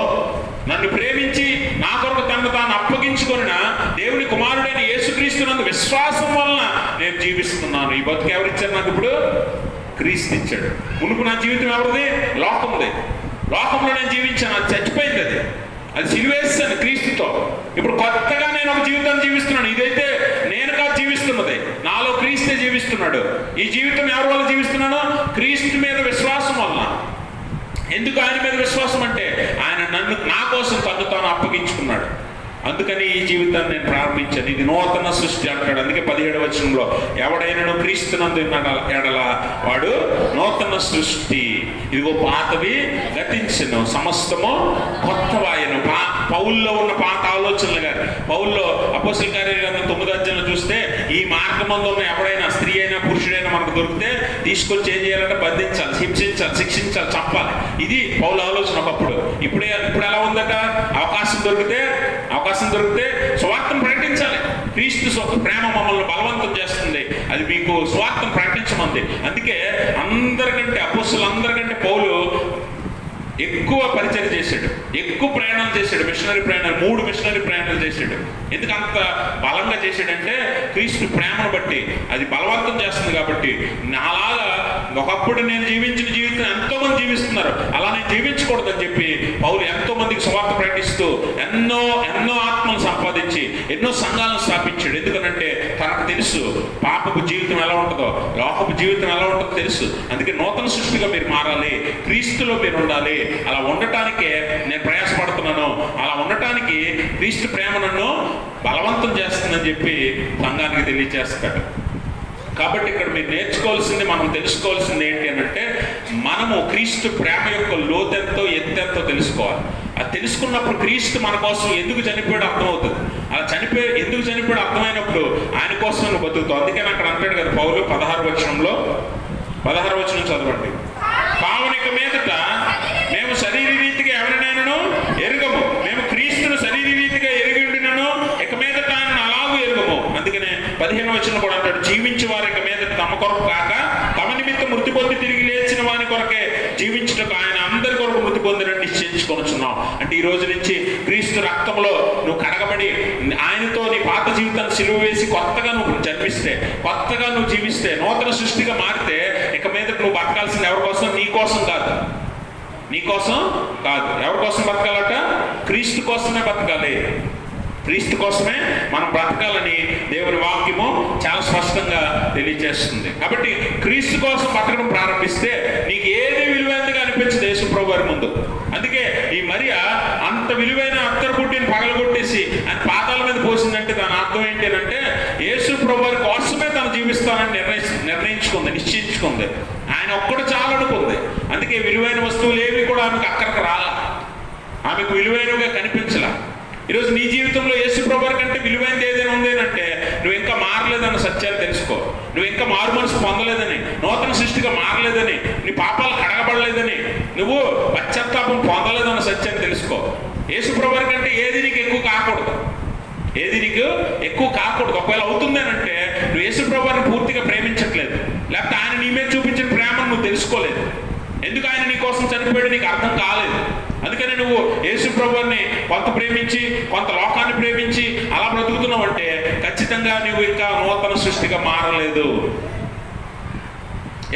నన్ను ప్రేమించి నా కొరకు తనను తాను అప్పగించుకొనిన దేవుని కుమారుడైన యేసుక్రీస్తునందు విశ్వాసం వలన నేను జీవిస్తున్నాను. ఈ బతుకు ఎవరిచ్చారు నాకు? ఇప్పుడు క్రీస్తు ఇచ్చాడు. మునుపు నా జీవితం ఎవరిది? లోకంది. లోకంలో నేను జీవించాను, అది చచ్చిపోయింది, అది సిలువేస్తాను క్రీస్తుతో. ఇప్పుడు కొత్తగా నేను ఒక జీవితాన్ని జీవిస్తున్నాను. ఇదైతే నేను కాదు జీవిస్తున్నది, నాలో క్రీస్తే జీవిస్తున్నాడు. ఈ జీవితం ఎవరి వల్ల జీవిస్తున్నాను? క్రీస్తు మీద విశ్వాసం వల్ల. ఎందుకు ఆయన మీద విశ్వాసం అంటే ఆయన నా కోసం తను తాను అప్పగించుకున్నాడు. అందుకని ఈ జీవితాన్ని నేను ప్రారంభించాను. ఇది నూతన సృష్టి అంటాడు. అందుకే 17వ వచనంలో ఎవడైనా క్రీస్తునందు ఎడల వాడు నూతన సృష్టి, ఇదిగో పాతవి గతించెను, సమస్తము కొత్తవాయను. పౌల్లో ఉన్న పాత ఆలోచనలు కానీ, పౌల్లో అపోస్తలుల కార్యాలు 9వ అధ్యాయంలో చూస్తే, ఈ మార్గమందు ఉన్న ఎవడైనా స్త్రీ అయినా పురుషుడైనా మనకు దొరికితే తీసుకొచ్చి ఏం చేయాలంటే బంధించాలి, హింసించాలి, శిక్షించాలి, చంపాలి. ఇది పౌల ఆలోచన ఒకప్పుడు. ఇప్పుడు ఎలా ఉందట? అవకాశం దొరికితే స్వార్థం ప్రకటించాలి. క్రీస్తు ప్రేమ మమ్మల్ని బలవంతం చేస్తుంది, అది మీకు స్వార్థం ప్రకటించమంది. అందుకే అందరికంటే అపోస్తలులందరికంటే పౌలు ఎక్కువ పరిచయం చేశాడు, ఎక్కువ ప్రయాణాలు చేశాడు. మిషనరీ ప్రయాణాలు 3 మిషనరీ ప్రయాణాలు చేశాడు. ఎందుకు అంత బలంగా చేశాడంటే క్రీస్తు ప్రేమను బట్టి, అది బలవంతం చేస్తుంది కాబట్టి. నాలాగా ఒకప్పుడు నేను జీవించిన జీవితం ఎంతో మంది జీవిస్తున్నారు, అలా నేను జీవించకూడదని చెప్పి పౌలు ఎంతో మందికి సువార్త ప్రకటిస్తూ ఎన్నో ఆత్మలు సంపాదించి ఎన్నో సంఘాలను స్థాపించాడు. ఎందుకనంటే తనకు తెలుసు పాపపు జీవితం ఎలా ఉంటుందో, లోకపు జీవితం ఎలా ఉంటుందో తెలుసు. అందుకే నూతన సృష్టిగా మీరు మారాలి, క్రీస్తులో మీరు ఉండాలి. అలా ఉండటానికే నేను ప్రయాసపడుతున్నాను. అలా ఉండటానికి క్రీస్తు ప్రేమ నన్ను బలవంతం చేస్తుందని చెప్పి సంఘానికి తెలియజేస్తాడు. కాబట్టి ఇక్కడ మీరు నేర్చుకోవాల్సింది, మనం తెలుసుకోవాల్సింది ఏంటి అంటే, మనము క్రీస్తు ప్రేమ యొక్క లోతెంతో ఎత్తెంతో తెలుసుకోవాలి. అది తెలుసుకున్నప్పుడు క్రీస్తు మన కోసం ఎందుకు చనిపోయాడు అర్థమవుతుంది. అలా ఎందుకు చనిపోయాడు అర్థమైనప్పుడు ఆయన కోసం నువ్వు బతుకుతావు. అందుకని అక్కడ అంటాడు కదా పౌలు 16వ వచనం చదవండి. కావునిక మీదట మేము శరీర రీతిగా ఎవరినైనాను ఎరుగము, మేము క్రీస్తును శరీర రీతిగా ఎరిగిండినను ఇక మీదట ఆయన అలాగూ ఎరుగము. అందుకనే 15వ వచనం కూడా అంటాడు, జీవించే వారు ఇక మీద తమ కొరకు కాక తమ నిమిత్తం మృతి పొంది తిరిగి లేచిన వారి కొరకే జీవించుటకు ఆయన అందరి కొరకు మృతి పొందినని నిశ్చయించుకున్నాడు. సమర్పించుకొనుచున్నావు అంటే ఈ రోజు నుంచి క్రీస్తు రక్తంలో నువ్వు కడగబడి ఆయనతో నీ పాత జీవితాన్ని సిలువ వేసి కొత్తగా నువ్వు జన్మిస్తే, కొత్తగా నువ్వు జీవిస్తే, నూతన సృష్టిగా మారితే ఇక మీద నువ్వు బతకాల్సింది ఎవరి కోసం? నీ కోసం కాదు, నీ కోసం కాదు. ఎవరి కోసం బతకాలట? క్రీస్తు కోసమే బతకాలి. క్రీస్తు కోసమే మనం బ్రతకాలని దేవుని వాక్యము చాలా స్పష్టంగా తెలియజేస్తుంది. కాబట్టి క్రీస్తు కోసం బతకడం ప్రారంభిస్తే నీకు ఏది విలువైనదిగా అనిపించదు యేసు ప్రభు వారి ముందు. అందుకే ఈ మరియా అంత విలువైన అత్తరు పుట్టిని పగలగొట్టేసి ఆయన పాదాల మీద పోసిందంటే దాని అర్థం ఏంటి అంటే యేసు ప్రభు వారి కోసమే తను జీవిస్తానని నిర్ణయించుకుంది, నిశ్చయించుకుంది. ఆయన ఒక్కడు చాలు అనుకుంది. అందుకే విలువైన వస్తువులు ఏవి కూడా ఆమెకు అక్కడికి రాలా, ఆమెకు విలువైనవిగా కనిపించలా. ఈరోజు నీ జీవితంలో యేసు ప్రభు కంటే విలువైనది ఏదైనా ఉందేనంటే నువ్వు ఇంకా మారలేదన్న సత్యాన్ని తెలుసుకో. నువ్వు ఇంకా మారు మనసు పొందలేదని, నూతన సృష్టిగా మారలేదని, నీ పాపాలు కడగబడలేదని, నువ్వు పశ్చాత్తాపం పొందలేదన్న సత్యాన్ని తెలుసుకో. యేసు ప్రభు కంటే ఏది నీకు ఎక్కువ కాకూడదు, ఏది నీకు ఎక్కువ కాకూడదు. ఒకవేళ అవుతుందేనంటే నువ్వు యేసు ప్రభువుని పూర్తిగా ప్రేమించట్లేదు, లేకపోతే ఆయన నీ మీద చూపించిన ప్రేమను నువ్వు తెలుసుకోలేదు. ఎందుకు ఆయన నీ కోసం చనిపోయాడు నీకు అర్థం కాలేదు. అందుకని నువ్వు యేసు ప్రభువుని కొంత ప్రేమించి కొంత లోకాన్ని ప్రేమించి అలా బ్రతుకుతున్నావు అంటే ఖచ్చితంగా నువ్వు ఇంకా నూతన సృష్టిగా మారలేదు.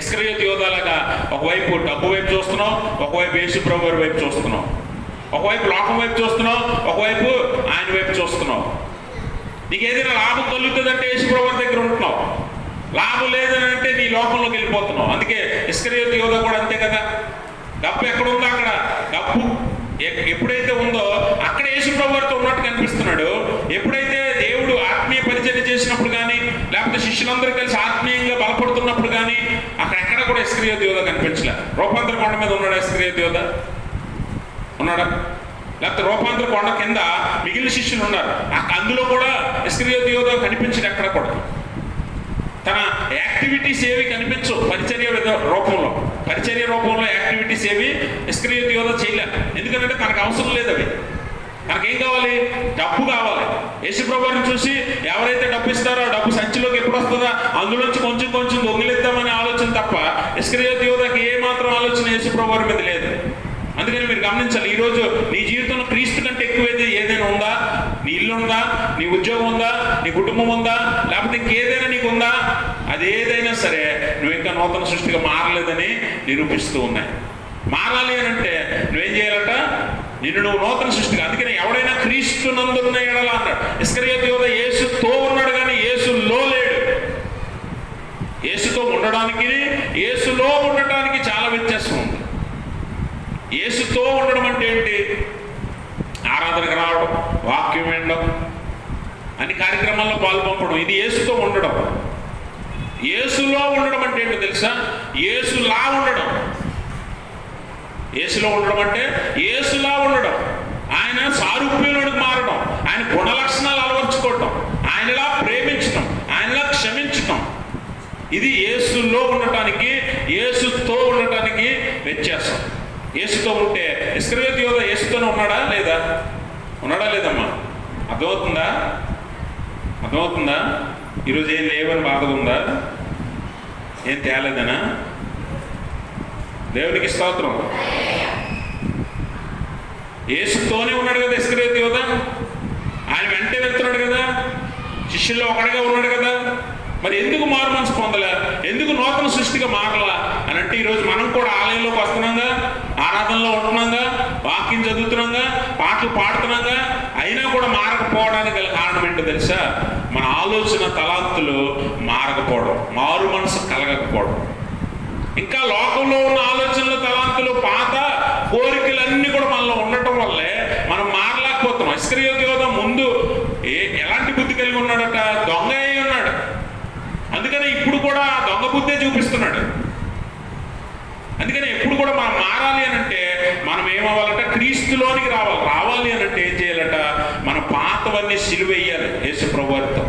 ఇస్కరియోతు యోధాలాగా ఒకవైపు డబ్బు వైపు చూస్తున్నావు, ఒకవైపు యేసు ప్రభువు వైపు చూస్తున్నావు, ఒకవైపు లోకం వైపు చూస్తున్నావు, ఒకవైపు ఆయన వైపు చూస్తున్నావు. నీకు ఏదైనా లాభం కలుగుతుందంటే యేసు ప్రభువు దగ్గర ఉంటున్నావు, లాభం లేదని అంటే నీ లోకంలోకి వెళ్ళిపోతున్నావు. అందుకే ఇస్కరియోతు యోధ కూడా అంతే కదా. డబ్బు ఎక్కడ ఉందో అక్కడ, డబ్బు ఎప్పుడైతే ఉందో అక్కడ యేసు ప్రభువుతో ఉన్నట్టు కనిపిస్తున్నాడు. ఎప్పుడైతే దేవుడు ఆత్మీయ పరిచర్య చేసినప్పుడు కానీ, లేకపోతే శిష్యులందరూ కలిసి ఆత్మీయంగా బలపడుతున్నప్పుడు కానీ అక్కడెక్కడ కూడా ఇస్కరియోతు యోధ కనిపించలే. రూపాంతర కొండ మీద ఉన్నాడా ఇస్కరియోతు యోధ? ఉన్నాడా? లేకపోతే రూపాంతర కొండ కింద మిగిలిన శిష్యులు ఉన్నారు, అందులో కూడా ఇస్కరియోతు యోధ కనిపించడు. ఎక్కడ కూడా తన యాక్టివిటీస్ ఏవి కనిపించవు. పరిచర్య రూపంలో యాక్టివిటీస్ ఏవి ఇస్కరియోతు యోధ చేయలేదు. ఎందుకంటే తనకు అవసరం లేదు. అవి తనకేం కావాలి? డబ్బు కావాలి. యేసు ప్రభువుని చూసి ఎవరైతే డబ్బు ఇస్తారో ఆ డబ్బు సంచిలోకి ఎప్పుడు వస్తుందా అందులోంచి కొంచెం కొంచెం దొంగిలిద్దామనే ఆలోచన తప్ప ఇస్కరియోతు యోధకి ఏ మాత్రం ఆలోచన యేసు ప్రభువు మీద లేదు. అందుకని మీరు గమనించాలి, ఈరోజు నీ జీవితంలో క్రీస్తు కంటే ఎక్కువేది ఏదైనా ఉందా? నీ ఇల్లు ఉందా? నీ ఉద్యోగం ఉందా? నీ కుటుంబం ఉందా? లేకపోతే ఇంకేదైనా నీకు ఉందా? అదేదైనా సరే నువ్వు ఇంకా నూతన సృష్టిగా మారలేదని నిరూపిస్తూ ఉన్నాయి. మారాలి అని అంటే నువ్వేం చేయాలట? నిన్ను నువ్వు నూతన సృష్టిగా. అందుకని ఎవడైనా క్రీస్తు నందున్న ఎడల అన్నాడు. ఇస్కరియోతు యోధ యేసుతో ఉన్నాడు కానీ యేసులో లేడు. యేసుతో ఉండడానికి యేసులో ఉండటానికి చాలా వ్యత్యాసం ఉంది. యేసుతో ఉండడం అంటే ఏంటి? ఆరాధనకు రావడం, వాక్యం వినడం, అన్ని కార్యక్రమాల్లో పాల్పంపడం, ఇది యేసుతో ఉండడం. యేసులో ఉండడం అంటే ఏంటో తెలుసా? యేసులా ఉండడం. యేసులో ఉండడం అంటే యేసులా ఉండడం, ఆయన సారూప్యంలోకి మారడం, ఆయన గుణ లక్షణాలు అలవర్చుకోవడం, ఆయనలా ప్రేమించడం, ఆయనలా క్షమించడం. ఇది యేసులో ఉండటానికి యేసుతో ఉండటానికి వ్యత్యాసం. యేసుతో ఉంటే ఇస్కరియోతు యోధ యేసుతోనే ఉన్నాడా లేదా? ఉన్నాడా లేదమ్మా? అర్థమవుతుందా? అర్థమవుతుందా? ఈరోజు ఏం లేవని బాధ ఉందా? ఏం తేలేదనా? దేవునికి స్తోత్రం. యేసుతోనే ఉన్నాడు కదా ఇస్కరియోతు యోధ. ఆయన వెంటే వెళ్తున్నాడు కదా, శిష్యుల్లో ఒకటిగా ఉన్నాడు కదా. మరి ఎందుకు మారు మనసు పొందలే? ఎందుకు నూతన సృష్టిగా మారలా అని అంటే ఈరోజు మనం కూడా ఆలయంలోకి వస్తున్నాంగా, ఆరాధనలో ఉంటున్నాంగా, వాక్యం చదువుతున్నాంగా, పాటలు పాడుతున్నాంగా, అయినా కూడా మారకపోవడానికి గల కారణం ఏంటో తెలుసా? మన ఆలోచన తలాంతులు మారకపోవడం, మారు మనసు కలగకపోవడం. ఇంకా లోకంలో ఉన్న ఆలోచనలు, తలాంతులు, పాత కోరికలన్నీ కూడా మనలో ఉండటం వల్లే మనం మారలేకపోతున్నాం. ఇస్కరియోతు యోధ ముందు ఎలాంటి బుద్ధి కలిగి ఉన్నాడట? దొంగ అయి ఉన్నాడు. అందుకని ఇప్పుడు కూడా దొంగ బుద్ధే చూపిస్తున్నాడు. అందుకని ఎప్పుడు కూడా మనం మారాలి అని అంటే మనం ఏమవ్వాలంట? క్రీస్తులోనికి రావాలి అని అంటే ఏం చేయాలట? మన పాతవన్నీ సిలువేయాలి యేసు ప్రభువుతో.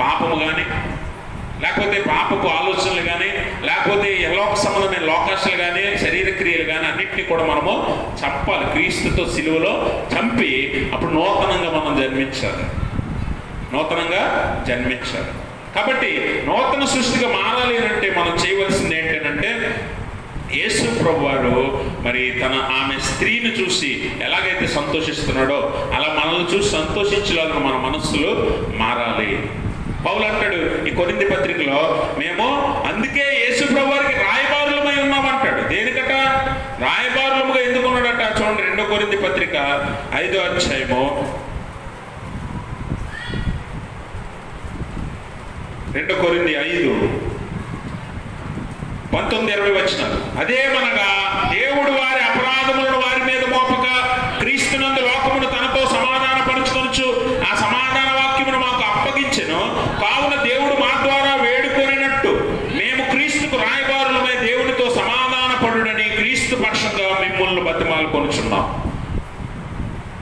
పాపము కానీ, లేకపోతే పాపపు ఆలోచనలు కానీ, లేకపోతే ఎలోక సంబంధమైన లోకాశలు కానీ, శరీర క్రియలు కానీ అన్నింటినీ కూడా మనము చంపాలి. క్రీస్తుతో సిలువలో చంపి అప్పుడు నూతనంగా మనం జన్మించాలి. నూతనంగా జన్మించాలి. కాబట్టి నూతన సృష్టిగా మారాలి అంటే మనం చేయవలసింది ఏంటంటే యేసు ప్రభువారు మరి ఆమె స్త్రీని చూసి ఎలాగైతే సంతోషిస్తున్నాడో అలా మనల్ని చూసి సంతోషించలాగా మన మనస్సులు మారాలి. పౌలు అంటాడు ఈ కొరింథీ పత్రికలో, మేము అందుకే యేసు ప్రభువారికి రాయబారులమై ఉన్నామంటాడు. దేనికట రాయబారులముగా ఎందుకు ఉన్నాడట? చూడండి 2 కొరింథీ పత్రిక 5వ అధ్యాయము 2 కొరింథీ 5:19-20 వచనాలు. అదేమనగా దేవుడు వారి అపరాధములను వారి మీద మోపక క్రీస్తునందు లోకమును తనతో సమాధాన పరుచుకొనుచు ఆ సమాధాన వాక్యమును మాకు అప్పగించెను. కావున దేవుడు మా ద్వారా వేడుకొనినట్టు మేము క్రీస్తుకు రాయబారులమై దేవునితో సమాధాన పడుడని క్రీస్తు పక్షంగా మిమ్మల్ని బతిమాలు కొనుచున్నాం.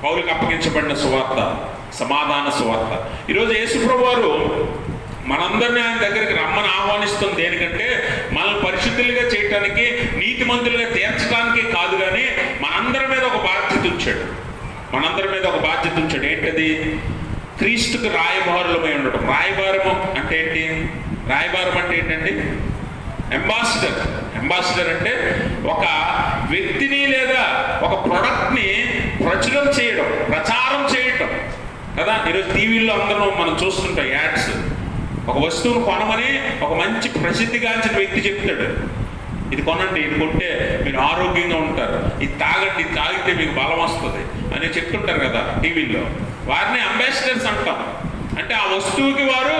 పౌలుకి అప్పగించబడిన సువార్త సమాధాన సువార్త. ఈరోజు యేసు ప్రభువారు మనందరినీ ఆయన దగ్గరికి రమ్మని ఆహ్వానిస్తుంది. దేనికంటే మనల్ని పరిశుద్ధులుగా చేయటానికి, నీతిమంతులుగా తీర్చడానికి కాదు, కానీ మనందరి మీద ఒక బాధ్యత ఉంచాడు. ఏంటది? క్రీస్తుకు రాయబారులమై ఉండటం. రాయబారం అంటే ఏంటండి? అంబాసిడర్ అంటే ఒక వ్యక్తిని లేదా ఒక ప్రొడక్ట్ని ప్రచారం చేయడం కదా. ఈరోజు టీవీల్లో అందరం మనం చూస్తుంటాం యాడ్స్. ఒక వస్తువును కొనమని ఒక మంచి ప్రసిద్ధిగాంచిన వ్యక్తి చెప్తాడు, ఇది కొనండి, ఇది కొంటే మీరు ఆరోగ్యంగా ఉంటారు, ఇది తాగండి, ఇది తాగితే మీకు బలం వస్తుంది అని చెప్తుంటారు కదా టీవీల్లో. వారిని అంబాసిడర్స్ అంటాం. అంటే ఆ వస్తువుకి వారు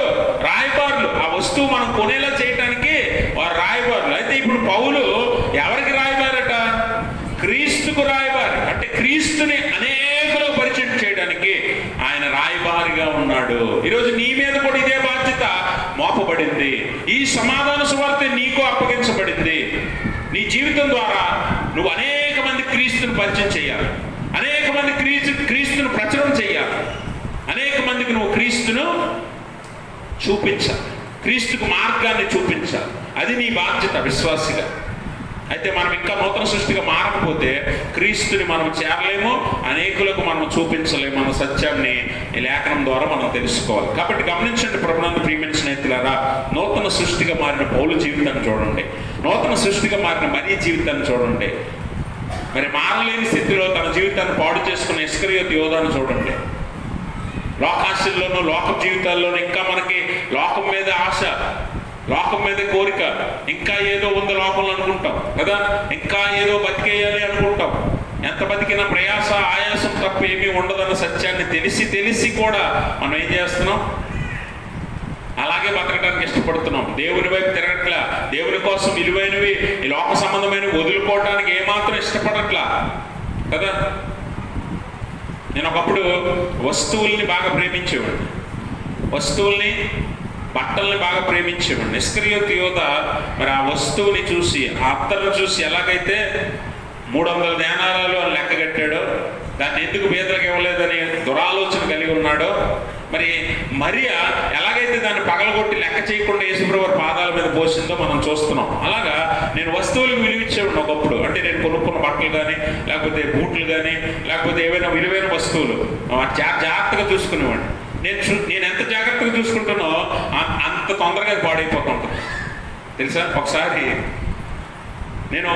రాయబారులు. ఆ వస్తువు మనం కొనేలా చేయడానికి వారు రాయబారులు. అయితే ఇప్పుడు పౌలు ఎవరికి రాయబారట? క్రీస్తుకు రాయబారి. అంటే క్రీస్తుని అనేకులకు పరిచయం చేయడానికి ఆయన రాయబారిగా ఉన్నాడు. ఈరోజు నీ మీద కూడా ఇదే బాధ్యత మోపబడింది. ఈ సమాధాన సువార్త నీకు అప్పగించబడింది. నీ జీవితం ద్వారా నువ్వు అనేక మంది క్రీస్తుని పరిచయం చేయాలి, అనేక మంది క్రీస్తును ప్రచురం చేయాలి, అనేక మందికి నువ్వు క్రీస్తును చూపించాలి, క్రీస్తుకు మార్గాన్ని చూపించాలి. అది నీ బాధ్యత విశ్వాసిగా. అయితే మనం ఇంకా నూతన సృష్టిగా మారకపోతే క్రీస్తుని మనం చేరలేము, అనేకులకు మనం చూపించలేము. మన సత్యాన్ని ఈ లేఖనం ద్వారా మనం తెలుసుకోవాలి. కాబట్టి గమనించండి ప్రభునందు ప్రియమైన స్నేహితులారా, నూతన సృష్టిగా మారిన పౌలు జీవితాన్ని చూడండి, నూతన సృష్టిగా మారిన మరియ జీవితాన్ని చూడండి. మరి మారలేని స్థితిలో తన జీవితాన్ని పాడు చేసుకున్న ఇస్కరియోతు యోధాను చూడండి. లోకాశల్లోనూ లోక జీవితాల్లోనూ ఇంకా మనకి లోకం మీద ఆశ, లోకం మీద కోరిక, ఇంకా ఏదో ఉంది లోకంలో అనుకుంటాం కదా, ఇంకా ఏదో బతికేయాలి అనుకుంటాం. ఎంత బతికినా ప్రయాస ఆయాసం తప్ప ఏమీ ఉండదన్న సత్యాన్ని తెలిసి కూడా మనం ఏం చేస్తున్నాం? అలాగే బతకడానికి ఇష్టపడుతున్నాం. దేవుని వైపు తిరగట్లా, దేవుని కోసం విలువైనవి ఈ లోక సంబంధమైనవి వదులుకోవడానికి ఏమాత్రం ఇష్టపడట్లా కదా. నేను ఒకప్పుడు వస్తువుల్ని బాగా ప్రేమించేవాడిని, బట్టల్ని బాగా ప్రేమించేవాడిని. ఇస్కరియోతు యోధ మరి ఆ వస్తువుని చూసి, ఆ అత్తరును చూసి ఎలాగైతే 300 దేనారాలు అని లెక్క కట్టాడో, దాన్ని ఎందుకు బీదలకు ఇవ్వలేదని దురాలోచన కలిగి ఉన్నాడో, మరి మరియా ఎలాగైతే దాన్ని పగలగొట్టి లెక్క చేయకుండా యేసుప్రభువారి పాదాల మీద పోసిందో మనం చూస్తున్నాం. అలాగా నేను వస్తువులకు విలువిచ్చేవాడిని ఒకప్పుడు. అంటే నేను కొనుక్కున్న బట్టలు కానీ, లేకపోతే బూట్లు కానీ, లేకపోతే ఏవైనా విలువైన వస్తువులు జాగ్రత్తగా చూసుకునేవాడిని. నేను ఎంత జాగ్రత్తగా చూసుకుంటానో అంత తొందరగా పాడైపోతుంటాను తెలుసా. ఒకసారి నేను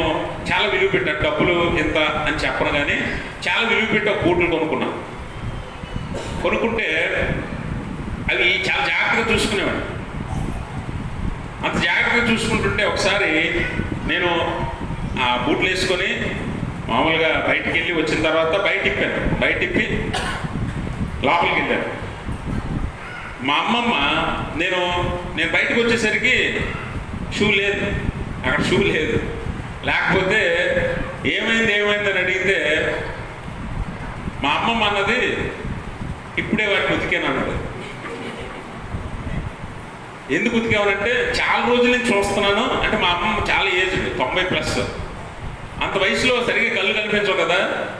చాలా విలువ పెట్టాను, డబ్బులు ఎంత అని చెప్పను కానీ చాలా విలువ పెట్టి ఒక బూట్లు కొనుక్కుంటే అవి చాలా జాగ్రత్తగా చూసుకునేవాడు. అంత జాగ్రత్తగా చూసుకుంటుంటే ఒకసారి నేను ఆ బూట్లు వేసుకొని మామూలుగా బయటికి వెళ్ళి వచ్చిన తర్వాత బయట ఇప్పి లోపలికి వెళ్ళాను. మా అమ్మమ్మ నేను బయటకు వచ్చేసరికి అక్కడ షూ లేదు. లేకపోతే ఏమైందని అడిగితే మా అమ్మమ్మ అన్నది, ఇప్పుడే వాటిని ఉతికాను అన్నది. ఎందుకు ఉతికామనంటే చాలా రోజుల నుంచి చూస్తున్నాను. అంటే మా అమ్మమ్మ చాలా ఏజ్డ్, 90+. అంత వయసులో సరిగ్గా కళ్ళు కనిపించవు కదా,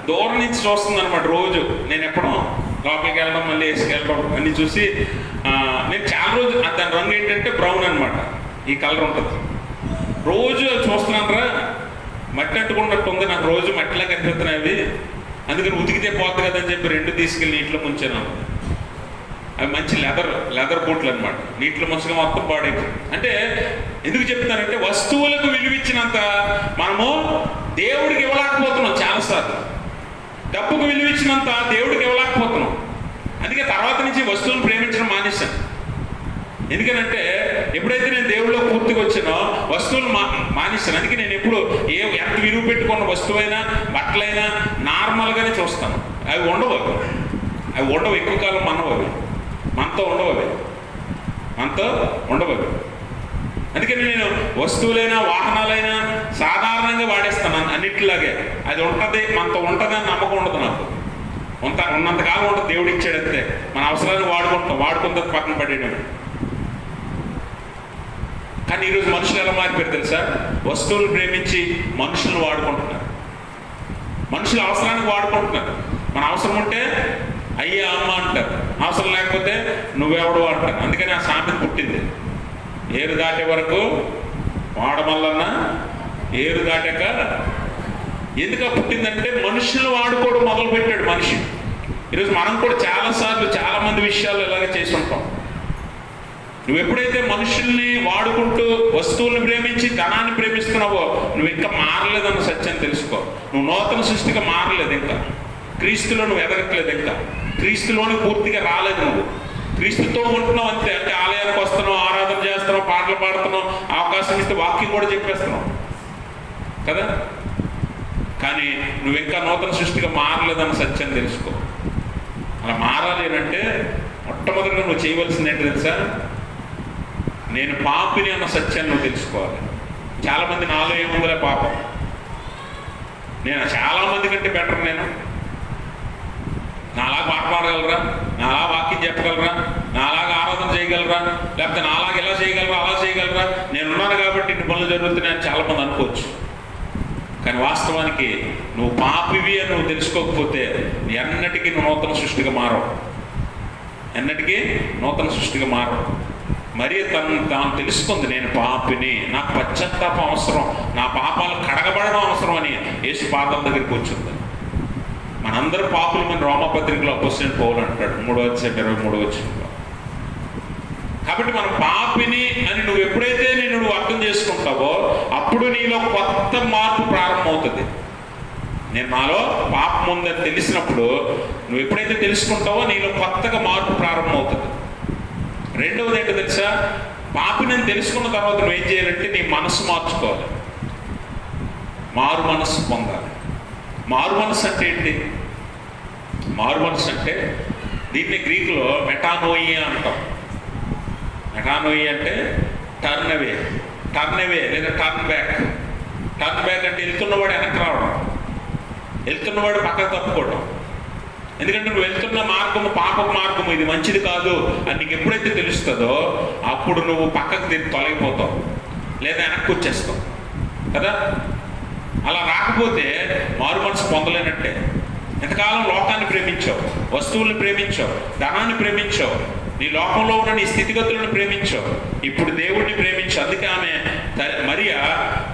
దూరం నుంచి చూస్తుంది అనమాట రోజు. నేను ఎప్పుడో లోపలికి వెళ్ళడం, మళ్ళీ వేసుకెళ్ళడం అన్నీ చూసి నేను చాలా రోజు, దాని రంగు ఏంటంటే బ్రౌన్ అనమాట, ఈ కలర్ ఉంటుంది. రోజు చూస్తున్నాను రా, మట్టి అంటుకున్నట్టు ఉంది, నాకు రోజు మట్టిలా కనిపిస్తున్నాయి అవి, అందుకని ఉతికితే పోతుంది కదని చెప్పి 2 తీసుకెళ్ళి నీటిలో ముంచాను. అవి మంచి లెదర్ బూట్లు అనమాట. నీటిలో మంచిగా మొత్తం పాడైపోయి. అంటే ఎందుకు చెప్తానంటే వస్తువులకు విలువిచ్చినంత మనము దేవుడికి ఇవ్వలేకపోతున్నాం చాలాసార్లు. డబ్బుకు విలువిచ్చినంత దేవుడికి ఇవ్వలేకపోతున్నాం. అందుకే తర్వాత నుంచి వస్తువులను ప్రేమించడం మానేశాను. ఎందుకనంటే ఎప్పుడైతే నేను దేవుడిలో పూర్తిగా వచ్చానో వస్తువులు మానేశాను. అందుకే నేను ఎప్పుడు ఎంత విలువ పెట్టుకున్న వస్తువైనా బట్టలైనా నార్మల్గానే చూస్తాను. అవి ఉండవు, ఎక్కువ కాలం మనతో ఉండవు. అందుకని నేను వస్తువులైనా వాహనాలైనా సాధారణంగా వాడేస్తాను అన్నిటిలాగే. అది మనతో ఉంటుందని నమ్మకం ఉండదు నాకు. ఉన్నంతకాలం ఉంటుంది, దేవుడు ఇచ్చాడంతే. మన అవసరాన్ని వాడుకుంటే పక్కన పడేయడం. కానీ ఈరోజు మనుషులు ఎలా మారిపోయారు తెలుసా? వస్తువులు ప్రేమించి మనుషులను వాడుకుంటున్నారు. మనుషులు అవసరానికి వాడుకుంటున్నారు. మన అవసరం ఉంటే అయ్యా అమ్మ అంటారు, అవసరం లేకపోతే నువ్వెవడు అంటారు. అందుకని ఆ సామెత పుట్టింది. ఏరు దాటే వరకు వాడమల్లన్న ఏరు దాటాక. ఎందుకు పుట్టిందంటే మనుషులు వాడుకోవడం మొదలు పెట్టాడు మనిషి. ఈరోజు మనం కూడా చాలాసార్లు చాలామంది విషయాలు ఇలాగే చేసి ఉంటాం. నువ్వు ఎప్పుడైతే మనుషుల్ని వాడుకుంటూ వస్తువుల్ని ప్రేమించి ధనాన్ని ప్రేమిస్తున్నావో నువ్వు ఇంకా మారలేదన్న సత్యాన్ని తెలుసుకో. నువ్వు నూతన సృష్టిగా మారలేదు, ఇంకా క్రీస్తులో నువ్వు ఎదగట్లేదు, ఇంకా క్రీస్తులోని పూర్తిగా రాలేదు. నువ్వు క్రీస్తుతో ఉంటున్నావు అంతే. అంటే ఆలయానికి వస్తున్నావు, ఆరాధన చేస్తున్నావు, పాటలు పాడుతున్నావు, అవకాశం ఇస్తే వాక్యం కూడా చెప్పేస్తున్నావు కదా. కానీ నువ్వు ఇంకా నూతన సృష్టిగా మారలేదన్న సత్యాన్ని తెలుసుకో. అలా మారాలి అంటే మొట్టమొదటిగా నువ్వు చేయవలసింది ఏంటి తెలుసా? నేను పాపిని అన్న సత్యాన్ని నువ్వు తెలుసుకోవాలి. చాలామంది నాలో ఏముందిలే పాపం, నేను చాలామంది కంటే బెటర్, నేను నాలాగా పాట పాడగలరా, నాలా వాక్యం చెప్పగలరా, నాలాగా ఆరాధన చేయగలరా, లేకపోతే నాలాగా ఎలా చేయగలరా అలా చేయగలరా, నేనున్నాను కాబట్టి ఇన్ని పనులు జరుగుతున్నాయని చాలామంది అనుకోవచ్చు. కానీ వాస్తవానికి నువ్వు పాపివి అని నువ్వు తెలుసుకోకపోతే ఎన్నటికీ నువ్వు నూతన సృష్టిగా మారవు. మరి తాను తెలుసుకుంది, నేను పాపిని, నాకు పశ్చాత్తాపం అవసరం, నా పాపాలు కడగబడడం అవసరం అని యేసు పాదాల దగ్గరికి వచ్చింది. మనందరూ పాపులు మన రోమపత్రికలో అపోస్తలుడైన పౌలు అంటాడు 3:23. కాబట్టి మనం పాపిని అని నువ్వు ఎప్పుడైతే నువ్వు అర్థం చేసుకుంటావో అప్పుడు నీలో కొత్త మార్పు ప్రారంభమవుతుంది. నేను నాలో పాపం ఉందని తెలిసినప్పుడు నువ్వు ఎప్పుడైతే తెలుసుకుంటావో నీలో కొత్తగా మార్పు ప్రారంభమవుతుంది. రెండవది ఏంటో తెలుసా? పాపిని తెలుసుకున్న తర్వాత నువ్వేం చేయాలంటే నీ మనసు మార్చుకోవాలి, మారు మనసు పొందాలి. మారు మనసు అంటే ఏంటి? మారు మనసు అంటే దీన్ని గ్రీకులో మెటానోయియా అంటాం. మెటానోయియా అంటే టర్న్ అవే లేదా టర్న్ బ్యాక్. టర్న్ బ్యాక్ అంటే వెళ్తున్నవాడు వెనక్కి రావడం, వెళ్తున్నవాడు పక్కకు తప్పుకోవడం. ఎందుకంటే నువ్వు వెళ్తున్న మార్గము పాపపు మార్గము, ఇది మంచిది కాదు అని నీకు ఎప్పుడైతే తెలుస్తుందో అప్పుడు నువ్వు పక్కకు తొలగిపోతావు లేదా వెనక్కి వచ్చేస్తావు కదా. అలా రాకపోతే మారు మనసు పొందలేనట్టే. ఎంతకాలం లోకాన్ని ప్రేమించావు, వస్తువుల్ని ప్రేమించావు, ధనాన్ని ప్రేమించావు, నీ లోకంలో ఉన్న నీ స్థితిగతులను ప్రేమించావు. ఇప్పుడు దేవుడిని ప్రేమించావు. అందుకే ఆమె మరియా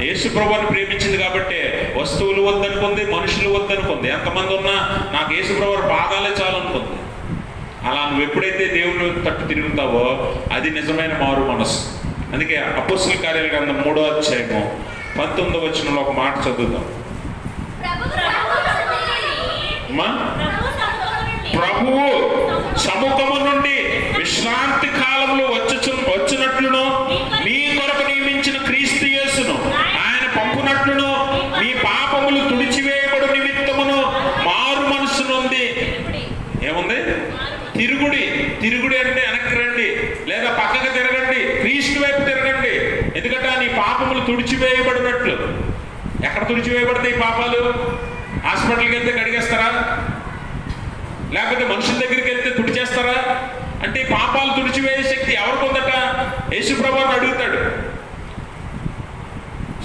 యేసు ప్రభువుని ప్రేమించింది కాబట్టి వస్తువులు వద్దనుకుంది, మనుషులు వద్దనుకుంది. ఎంతమంది ఉన్నా నాకు యేసు ప్రభువు పాదాలే చాలనుకుంది. అలా నువ్వు ఎప్పుడైతే దేవుని తట్టు తిరుగుతావో అది నిజమైన మారు మనసు. అందుకే అపోస్తలుల కార్యాల గ్రంథం 3:19 ఒక మాట చదువుతాం. ప్రభువు సముఖము నుండి విశ్రాంతి కాలంలో వచ్చినట్లును మీ కొరకు నియమించిన క్రీస్తు యేసును ఆయన పంపునట్లును మీ పాపములు తుడిచివేయబడు నిమిత్తమును మారు మనసు నుండి ఏముంది? తిరుగుడి అంటే వెనక్కి రండి లేదా పక్కకు తిరగండి, క్రీస్తు వైపు తిరగండి. ఎందుకంటే నీ పాపములు తుడిచివేయబడినట్లు. ఎక్కడ తుడిచివేయబడతాయి పాపాలు? హాస్పిటల్కి వెళ్తే కడిగేస్తారా? లేకపోతే మనుషుల దగ్గరికి వెళ్తే తుడిచేస్తారా? అంటే పాపాలు తుడిచివేసే శక్తి ఎవరికి ఉందట? యేసు ప్రభువుని అడుగుతాడు.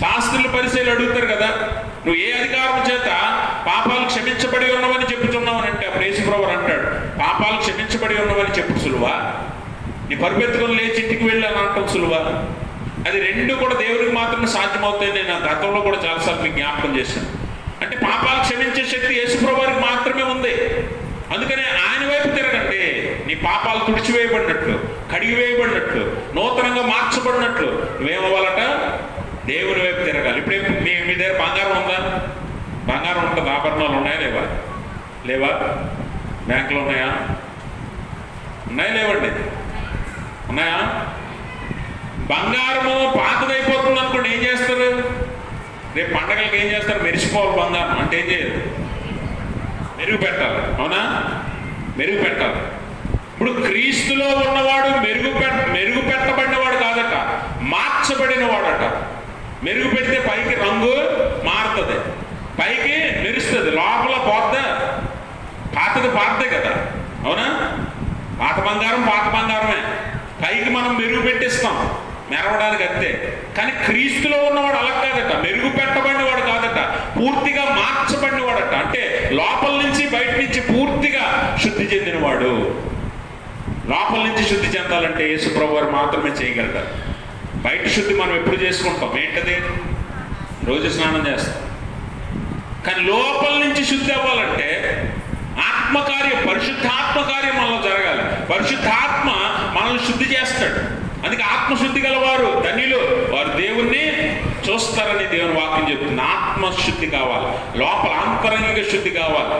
శాస్త్రులు పరిశీలి అడుగుతారు కదా, నువ్వు ఏ అధికారం చేత పాపాలు క్షమించబడి ఉన్నవని చెప్పుచున్నావు అంటే అప్పుడు యేసు ప్రభువు అంటాడు, పాపాలు క్షమించబడి ఉన్నవని చెప్పు సులువా, నీ పరుపెత్తుకొని లేచి ఇంటికి వెళ్ళి అని అంటాం సులువా? అది రెండు కూడా దేవుడికి మాత్రమే సాధ్యమవుతాయి. నేను గతంలో కూడా చాలాసార్లు మీకు జ్ఞాపకం చేశాను. అంటే పాపాలు క్షమించే శక్తి యేసు ప్రభువుకి మాత్రమే ఉంది. అందుకనే ఆయన వైపు తిరగండి, వేయబడినట్లే, నీ పాపాలు తుడిచివేయబడినట్లు, కడిగివేయబడినట్లు, నూతనంగా మార్చబడినట్లు నువ్వేమవ్వాలట? దేవుని వైపు తిరగాలి. ఇప్పుడే మీ దగ్గర బంగారం ఉందా? బంగారం ఉంటుంది, ఆభరణాలు ఉన్నాయా లేవా? లేవా? బ్యాంకులో ఉన్నాయా? ఉన్నాయా లేవండి? ఉన్నాయా? బంగారము పాతదైపోతుంది అనుకోండి, ఏం చేస్తారు? రేపు పండగలకి ఏం చేస్తారు? మెరిసిపోవాలి బంగారం అంటే ఏం చేయదు, మెరుగు పెట్టాలి. అవునా? మెరుగు పెట్టాలి. ఇప్పుడు క్రీస్తులో ఉన్నవాడు మెరుగు పెట్టబడినవాడు కాదట, మార్చబడిన వాడట. మెరుగు పెడితే పైకి రంగు మారుతుంది, పైకి మెరుస్తుంది, లోపల పోద్దా? పాతది పాతదే కదా. అవునా? పాత బంగారం పాత బంగారమే, పైకి మనం మెరుగు పెట్టిస్తాం మెరవడానికి అంతే. కానీ క్రీస్తులో ఉన్నవాడు అలా కాదట, మెరుగు పెట్టబడినవాడు కాదట, పూర్తిగా మార్చబడినవాడట. అంటే లోపల నుంచి బయట నుంచి పూర్తిగా శుద్ధి చెందినవాడు. లోపల నుంచి శుద్ధి చెందాలంటే యేసు ప్రభువు వారు మాత్రమే చేయగలుగుతారు. బయట శుద్ధి మనం ఎప్పుడు చేసుకుంటాం? ఏంటది? రోజు స్నానం చేస్తాం. కానీ లోపల నుంచి శుద్ధి అవ్వాలంటే ఆత్మకార్యం, పరిశుద్ధాత్మ కార్యం మనలో జరగాలి. పరిశుద్ధాత్మ మనల్ని శుద్ధి చేస్తాడు. అందుకే ఆత్మశుద్ధి గలవారు ధన్యులు, వారు దేవుణ్ణి చూస్తారని దేవుని వాక్యం చెప్తుంది. ఆత్మశుద్ధి కావాలి, లోపల అంతరంగిక శుద్ధి కావాలి.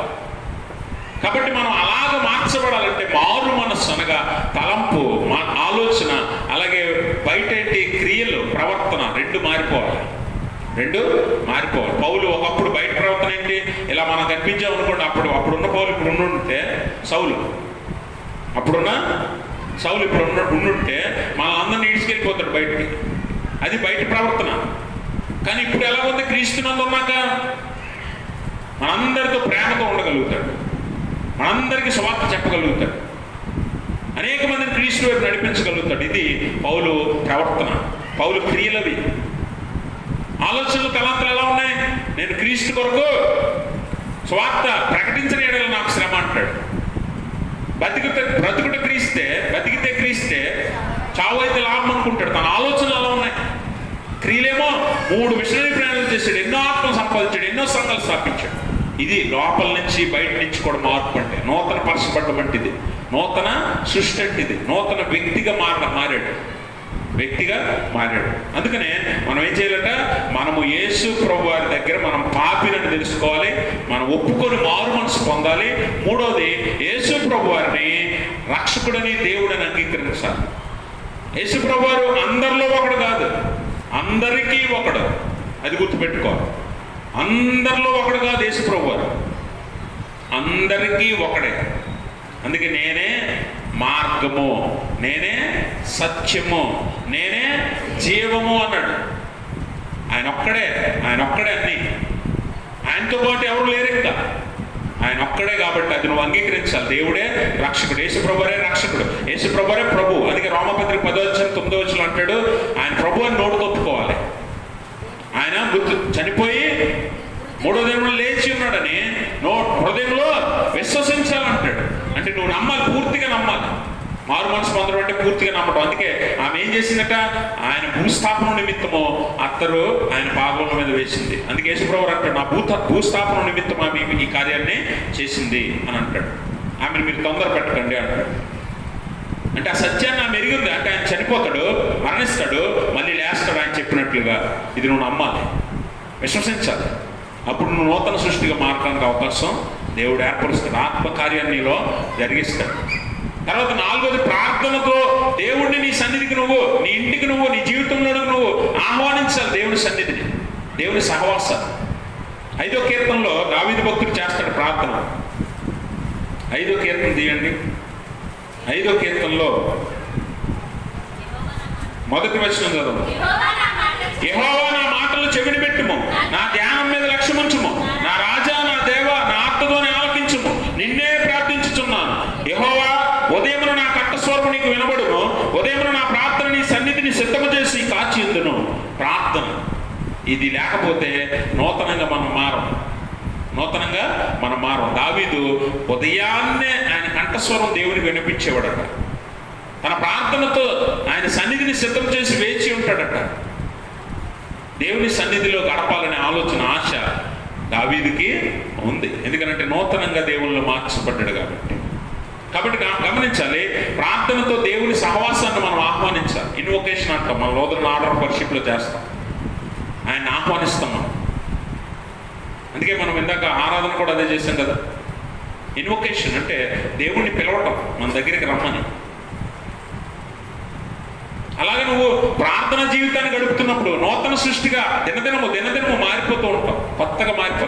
కాబట్టి మనం అలాగ మార్చబడాలంటే మారు మనస్సు అనగా తలంపు, ఆలోచన, అలాగే బయట క్రియలు, ప్రవర్తన రెండు మారిపోవాలి. పౌలు ఒకప్పుడు బయట ప్రవర్తన ఏంటి? ఇలా మనం కనిపించామనుకోండి, అప్పుడున్న పౌలు ఇప్పుడు ఉండుంటే సౌలు, అప్పుడున్న సౌలు ఇప్పుడు ఉండుంటే మన అందరిని ఈడ్చుకెళ్ళిపోతాడు బయటికి. అది బయట ప్రవర్తన. కానీ ఇప్పుడు ఎలా ఉంది? క్రీస్తునందు ఉన్నాక మనందరితో ప్రేమతో ఉండగలుగుతాడు, మనందరికీ సువార్త చెప్పగలుగుతాడు, అనేక మందిని క్రీస్తు వైపు నడిపించగలుగుతాడు. ఇది పౌలు ప్రవర్తన, పౌలు క్రియలవి. ఆలోచనలు, తలాంతలు ఎలా ఉన్నాయి? నేను క్రీస్తు కొరకు సువార్త ప్రకటించిన ఎడల నాకు శ్రమ అంటాడు. బతికితే క్రీస్తే చావు అయితే లాభం అనుకుంటాడు. తన ఆలోచనలు అలా ఉన్నాయి. క్రియలేమో 3 మిషనరీ ప్రయాణాలు చేశాడు, ఎన్నో ఆత్మలు సంపాదించాడు, ఎన్నో సంఘాలు స్థాపించాడు. ఇది లోపల నుంచి బయట నుంచి కూడా మార్పు అంటే నూతన పరచబడ్డ వంటిది, నూతన సృష్టి అంటిది, నూతన వ్యక్తిగా మారాడు. అందుకనే మనం ఏం చేయాలట? మనము యేసు ప్రభు వారి దగ్గర మనం పాపినని తెలుసుకోవాలి, మనం ఒప్పుకొని మారు మనసు పొందాలి. మూడోది, యేసు ప్రభు వారిని రక్షకుడని దేవుడని అంగీకరించాలి. యేసు ప్రభు వారు అందరిలో ఒకడు కాదు, అందరికీ ఒకడు. అది గుర్తుపెట్టుకోవాలి. అందరిలో ఒకడు కాదు యేసు ప్రభు వారు, అందరికీ ఒకడే. అందుకే నేనే మార్గము, నేనే సత్యము, నేనే జీవము అన్నాడు. ఆయన ఒక్కడే అన్ని. ఆయనతో పాటు ఎవరు లేరు, ఇంకా ఆయన ఒక్కడే. కాబట్టి అది నువ్వు అంగీకరించాలి. దేవుడే రక్షకుడు, యేసు ప్రభువే రక్షకుడు, యేసు ప్రభువే ప్రభు. అందుకే రోమపత్రిక 10:9 అంటాడు, ఆయన ప్రభు అని నోటితో ఒప్పుకోవాలి. ఆయన చనిపోయి 3వ దినంలో లేచి ఉన్నాడని హృదయంలో విశ్వసించాలంటాడు. అంటే నువ్వు నమ్మాలి, పూర్తిగా నమ్మాలి. మారు మనసు పొందడం అంటే పూర్తిగా నమ్మటం. అందుకే ఆమె ఏం చేసిందట? ఆయన భూస్థాపన నిమిత్తము అత్తరు ఆయన పాదముల మీద వేసింది. అందుకే యేసుప్రభువు అంటాడు, నా భూస్థాపన నిమిత్తం ఆమె ఈ కార్యాన్ని చేసింది అని అంటాడు. ఆమెను మీరు తొందర పెట్టకండి అంటాడు. అంటే ఆ సత్యాన్ని ఆమె ఎరిగింది. అంటే ఆయన చనిపోతాడు, మరణిస్తాడు, మళ్ళీ లేస్తాడు ఆయన చెప్పినట్లుగా. ఇది నువ్వు నమ్మాలి, విశ్వసించాలి. అప్పుడు నువ్వు నూతన సృష్టిగా మారడానికి అవకాశం దేవుడు ఏర్పరుస్తాడు. ఆత్మకార్యాన్ని నీలో జరిగిస్తాడు. తర్వాత 4వది, ప్రార్థనతో దేవుడిని నీ సన్నిధికి నువ్వు, నీ ఇంటికి నువ్వు, నీ జీవితంలో నువ్వు ఆహ్వానించాలి. దేవుని సన్నిధిని, దేవుని సహవాసాన్ని. 5వ కీర్తనలో దావీదు భక్తుడు చేస్తాడు ప్రార్థన. 5వ కీర్తన తీయండి. 5వ కీర్తనలో 1వ వచనం చదువు. యెహోవా నా మాటలు చెవిని పెట్టుము, నా ధ్యానం మీద లక్ష్యముంచుము. నా రాజా, నా దేవా, నా ఆత్మతోనే ఆలకించుము. నిన్నే ప్రార్థించుచున్నాను. యెహోవా, ఉదయమున నా కంఠస్వరము నీకు వినబడును. ఉదయమున నా ప్రార్థన నీ సన్నిధిని సిద్ధము చేసి కాచియుందును. ప్రార్థన ఇది లేకపోతే నూతనంగా మనం మారం. దావీదు ఉదయాన్నే ఆయన కంఠస్వరం దేవునికి వినిపించేవాడట. తన ప్రార్థనతో ఆయన సన్నిధిని సిద్ధం చేసి వేచి ఉంటాడట. దేవుని సన్నిధిలో గడపాలనే ఆలోచన, ఆశ దావీదుకి ఉంది. ఎందుకంటే నూతనంగా దేవుళ్ళు మార్చబడ్డాడు కాబట్టి. కాబట్టి గమనించాలి, ప్రార్థనతో దేవుని సహవాసాన్ని మనం ఆహ్వానించాలి. ఇన్వొకేషన్ అంటాం, మన లోదన ఆర్డర్ ఆఫ్ వర్షిప్లో చేస్తాం, ఆయన ఆహ్వానిస్తాం మనం. అందుకే మనం ఇందాక ఆరాధన కూడా అదే చేసాం కదా. ఇన్వొకేషన్ అంటే దేవుణ్ణి పిలవటం, మన దగ్గరికి రమ్మని. అలాగే నువ్వు ప్రార్థన జీవితాన్ని గడుపుతున్నప్పుడు నూతన సృష్టిగా దినదినము మారిపోతూ ఉంటాం, కొత్తగా మారుతూ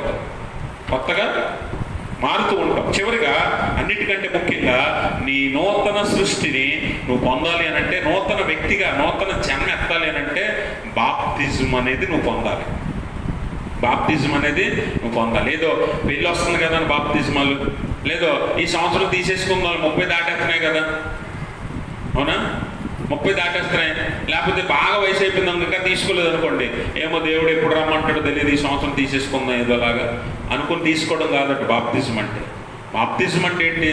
ఉంటాం. చివరిగా అన్నిటికంటే ముఖ్యంగా నీ నూతన సృష్టిని నువ్వు పొందాలి అని అంటే, నూతన వ్యక్తిగా నూతన జన్మ ఎత్తాలి అని అంటే బాప్తిజం అనేది నువ్వు పొందాలి. బాప్తిజం అనేది నువ్వు పొందాలి. ఏదో పెళ్ళి వస్తుంది కదా అని బాప్తిజమాలు, లేదో ఈ సంవత్సరం తీసేసుకుందాం 30 దాటేస్తున్నాయి కదా, అవునా, 30 దాటేస్తున్నాయి, లేకపోతే బాగా వయసు అయిపోయింది ఇంకా తీసుకోలేదు అనుకోండి, ఏమో దేవుడు ఎప్పుడు రమ్మంటాడో తెలియదు, ఈ సంవత్సరం తీసేసుకుందాం ఏదోలాగా అనుకుని తీసుకోవడం కాదట బాప్తిజం అంటే. బాప్తిజం అంటే ఏంటి?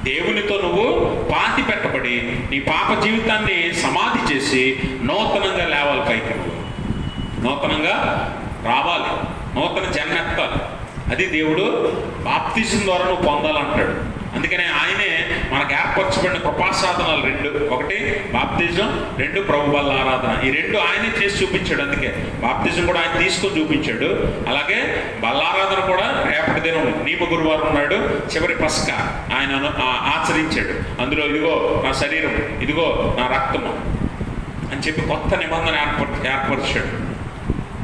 దేవునితో నువ్వు పాతి పెట్టబడి నీ పాప జీవితాన్ని సమాధి చేసి నూతనంగా లేవాలి, పైకి నూతనంగా రావాలి, నూతన జన్మ ఎత్తాలి. అది దేవుడు బాప్తిజం ద్వారా నువ్వు పొందాలంటాడు. అందుకనే ఆయనే మనకు ఏర్పరచబడిన కృపాసాధనాలు 2, ఒకటి బాప్తిజం, 2 ప్రభు బల్ల ఆరాధన. ఈ 2 ఆయనే చేసి చూపించాడు. అందుకే బాప్తిజం కూడా ఆయన తీసుకొని చూపించాడు. అలాగే బల్లారాధన కూడా రేపటి దినం నియమ గురువారం నాడు చివరి పస్కా ఆయన ఆచరించాడు. అందులో ఇదిగో నా శరీరం, ఇదిగో నా రక్తము అని చెప్పి కొత్త నిబంధన ఏర్పరిచాడు.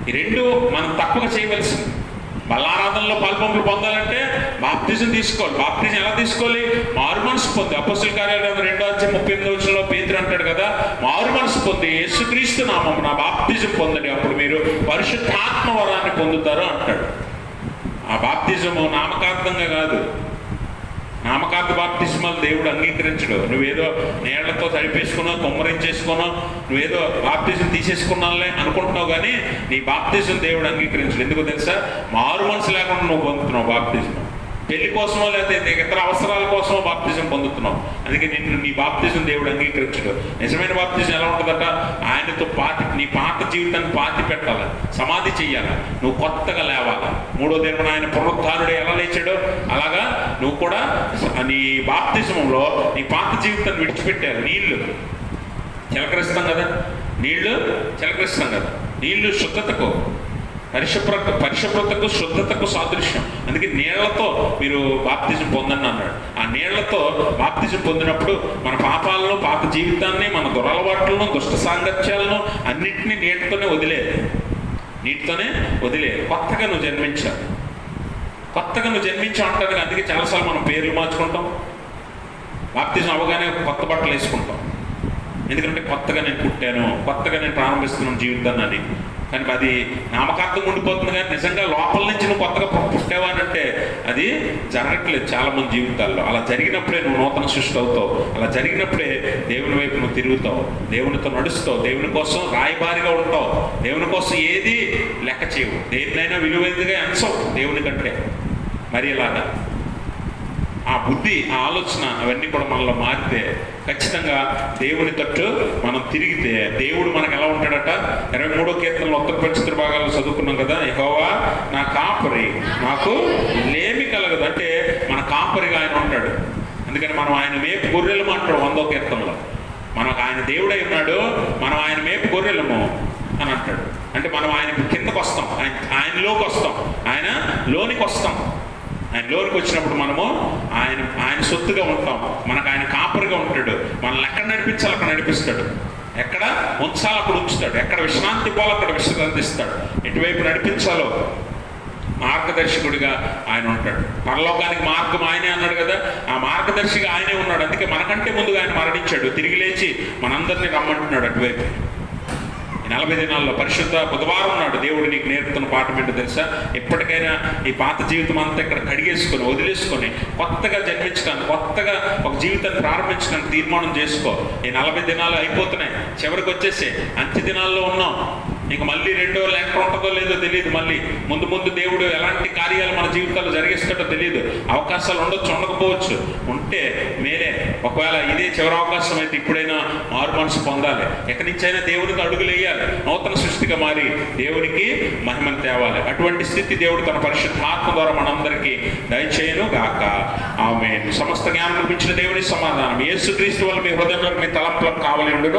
ఈ 2 మనం తప్పక చేయవలసింది. బల్లారాధనలో పాల్పంపులు పొందాలంటే బాప్తిజం తీసుకోవాలి. బాప్తిజం ఎలా తీసుకోవాలి? మారు మనసు పొంది. అపొస్తలుల కార్యాలు 2:38 పేతురు అంటాడు కదా, మారు మనసు పొంది యేసుక్రీస్తు నామమున బాప్తిజం పొందండి, అప్పుడు మీరు పరిశుద్ధాత్మ వరాన్ని పొందుతారు అంటాడు. ఆ బాప్తిజము నామకార్థంగా కాదు. నామకార్థ బాప్తిజమాలు దేవుడు అంగీకరించడు. నువ్వేదో నీళ్లతో తడిపేసుకున్నా, కుమ్మరించేసుకున్నా, నువ్వేదో బాప్తిజం తీసేసుకున్నాలే అనుకుంటున్నావు, కానీ నీ బాప్తిజం దేవుడు అంగీకరించడు. ఎందుకు తెలుసా? మారు మనసు లేకుండా నువ్వు పొందుతున్నావు బాప్తిజం. పెళ్లి కోసమో లేకపోతే ఇతర అవసరాల కోసమో బాప్తిజం పొందుతున్నావు. అందుకే నీ బాప్తిజం దేవుడు అంగీకరించడు. నిజమైన బాప్తిజం ఎలా ఉంటుందట? ఆయనతో నీ పాత జీవితాన్ని పాతి పెట్టాలి, సమాధి చెయ్యాలి, నువ్వు కొత్తగా లేవాలి. 3వ దినం ఆయన పునరుద్ధారుడు ఎలా లేచాడో అలాగా నువ్వు కూడా నీ బాప్తిజంలో నీ పాత జీవితాన్ని విడిచిపెట్టాలి. నీళ్లు చిలకరిస్తాం కదా, నీళ్లు శుద్ధతకు, పరిశుభ్రతకు, శుద్ధతకు సాదృశ్యం. అందుకే నీళ్లతో మీరు బాప్తిజం పొందండి అన్నాడు. ఆ నీళ్లతో బాప్తిజం పొందినప్పుడు మన పాపాలను, పాత జీవితాన్ని, మన దురలవాట్లను, దుష్ట సాంగత్యాలను అన్నింటినీ నీటితోనే వదిలేదు. కొత్తగా నువ్వు జన్మించావు అంటానికి. అందుకే చాలాసార్లు మనం పేర్లు మార్చుకుంటాం. బాప్తిజం అవగానే కొత్త బట్టలు వేసుకుంటాం. ఎందుకంటే కొత్తగా నేను పుట్టాను, కొత్తగా నేను ప్రారంభిస్తున్నాను జీవితాన్ని అని. కానీ అది నామకార్థం ఉండిపోతుంది, కానీ నిజంగా లోపల నుంచి నువ్వు కొత్తగా పుట్టేవానంటే అది జరగట్లేదు చాలామంది జీవితాల్లో. అలా జరిగినప్పుడే నువ్వు నూతన సృష్టి అవుతావు. అలా జరిగినప్పుడే దేవుని వైపు నువ్వు తిరుగుతావు, దేవునితో నడుస్తావు, దేవుని కోసం రాయబారిగా ఉంటావు, దేవుని కోసం ఏది లెక్క చేయవు, దేన్నైనా విలువైనదిగా ఎంచవు దేవుని కంటే. మరి ఇలాగా ఆ బుద్ధి, ఆ ఆలోచన అవన్నీ కూడా మనలో మారితే ఖచ్చితంగా దేవుని తట్టు మనం తిరిగితే దేవుడు మనకు ఎలా ఉంటాడట? 23వ కీర్తనలో ఉత్తర పరిచిత్ర భాగాలు చదువుకున్నాం కదా, యెహోవా నా కాపరి, నాకు లేమి కలగదు. అంటే మన కాపరిగా ఆయన ఉంటాడు. అందుకని మనం ఆయన మేపు గొర్రెలు అంటాడు 100వ కీర్తనలో. మనకు ఆయన దేవుడై ఉన్నాడు, మనం ఆయన మేపు గొర్రెలము అని అంటాడు. అంటే మనం ఆయన కిందకు వస్తాం, ఆయనలోకి వస్తాం, ఆయన లోనికి వస్తాం. ఆయన లోనికి వచ్చినప్పుడు మనము ఆయన సొత్తుగా ఉంటాం. మనకు ఆయన కాపరిగా ఉంటాడు. మనల్ని ఎక్కడ నడిపించాలో అక్కడ నడిపిస్తాడు, ఎక్కడ ఉంచాలో అక్కడ ఉంచుతాడు, ఎక్కడ విశ్రాంతి ఇవ్వాలో అక్కడ విశ్రాంతిస్తాడు, ఎటువైపు నడిపించాలో మార్గదర్శకుడిగా ఆయన ఉంటాడు. పరలోకానికి మార్గం ఆయనే అన్నాడు కదా, ఆ మార్గదర్శిగా ఆయనే ఉన్నాడు. అందుకే మనకంటే ముందుగా ఆయన మరణించాడు, తిరిగి లేచి మనందరినీ రమ్మంటున్నాడు అటువైపు. 40 దినాల్లో పరిశుద్ధ బుధవారం నాడు దేవుడు నీకు నేర్పుతున్న పాఠం ఏంటో తెలుసా? ఎప్పటికైనా ఈ పాత జీవితం అంతా ఇక్కడ కడిగేసుకొని, వదిలేసుకొని కొత్తగా జన్మించడానికి, కొత్తగా ఒక జీవితాన్ని ప్రారంభించడానికి తీర్మానం చేసుకో. ఈ 40 దినాలు అయిపోతున్నాయి, చివరికి వచ్చేసి అంత్య దినాల్లో ఉన్నాం. ఇంక మళ్ళీ రెండో లెటర్ ఉంటుందో లేదో తెలియదు. మళ్ళీ ముందు ముందు దేవుడు ఎలాంటి కార్యాలు మన జీవితాల్లో జరిగిస్తాడో తెలియదు. అవకాశాలు ఉండొచ్చు, ఉండకపోవచ్చు. ఉంటే మేలే. ఒకవేళ ఇదే చివరి అవకాశం అయితే ఇప్పుడైనా మారు మనసు పొందాలి. ఎక్కడి నుంచైనా దేవునికి అడుగులు వేయాలి. నూతన సృష్టిగా మారి దేవునికి మహిమను తేవాలి. అటువంటి స్థితి దేవుడు తన పరిశుద్ధాత్మ ద్వారా మనందరికీ దయచేయను గాక. ఆమేన్. సమస్త జ్ఞానం ఇచ్చిన దేవుని సమాధానం యేసుక్రీస్తు వల్ల మీ హృదయంలో మీ తలంపులకు కావలి ఉండును.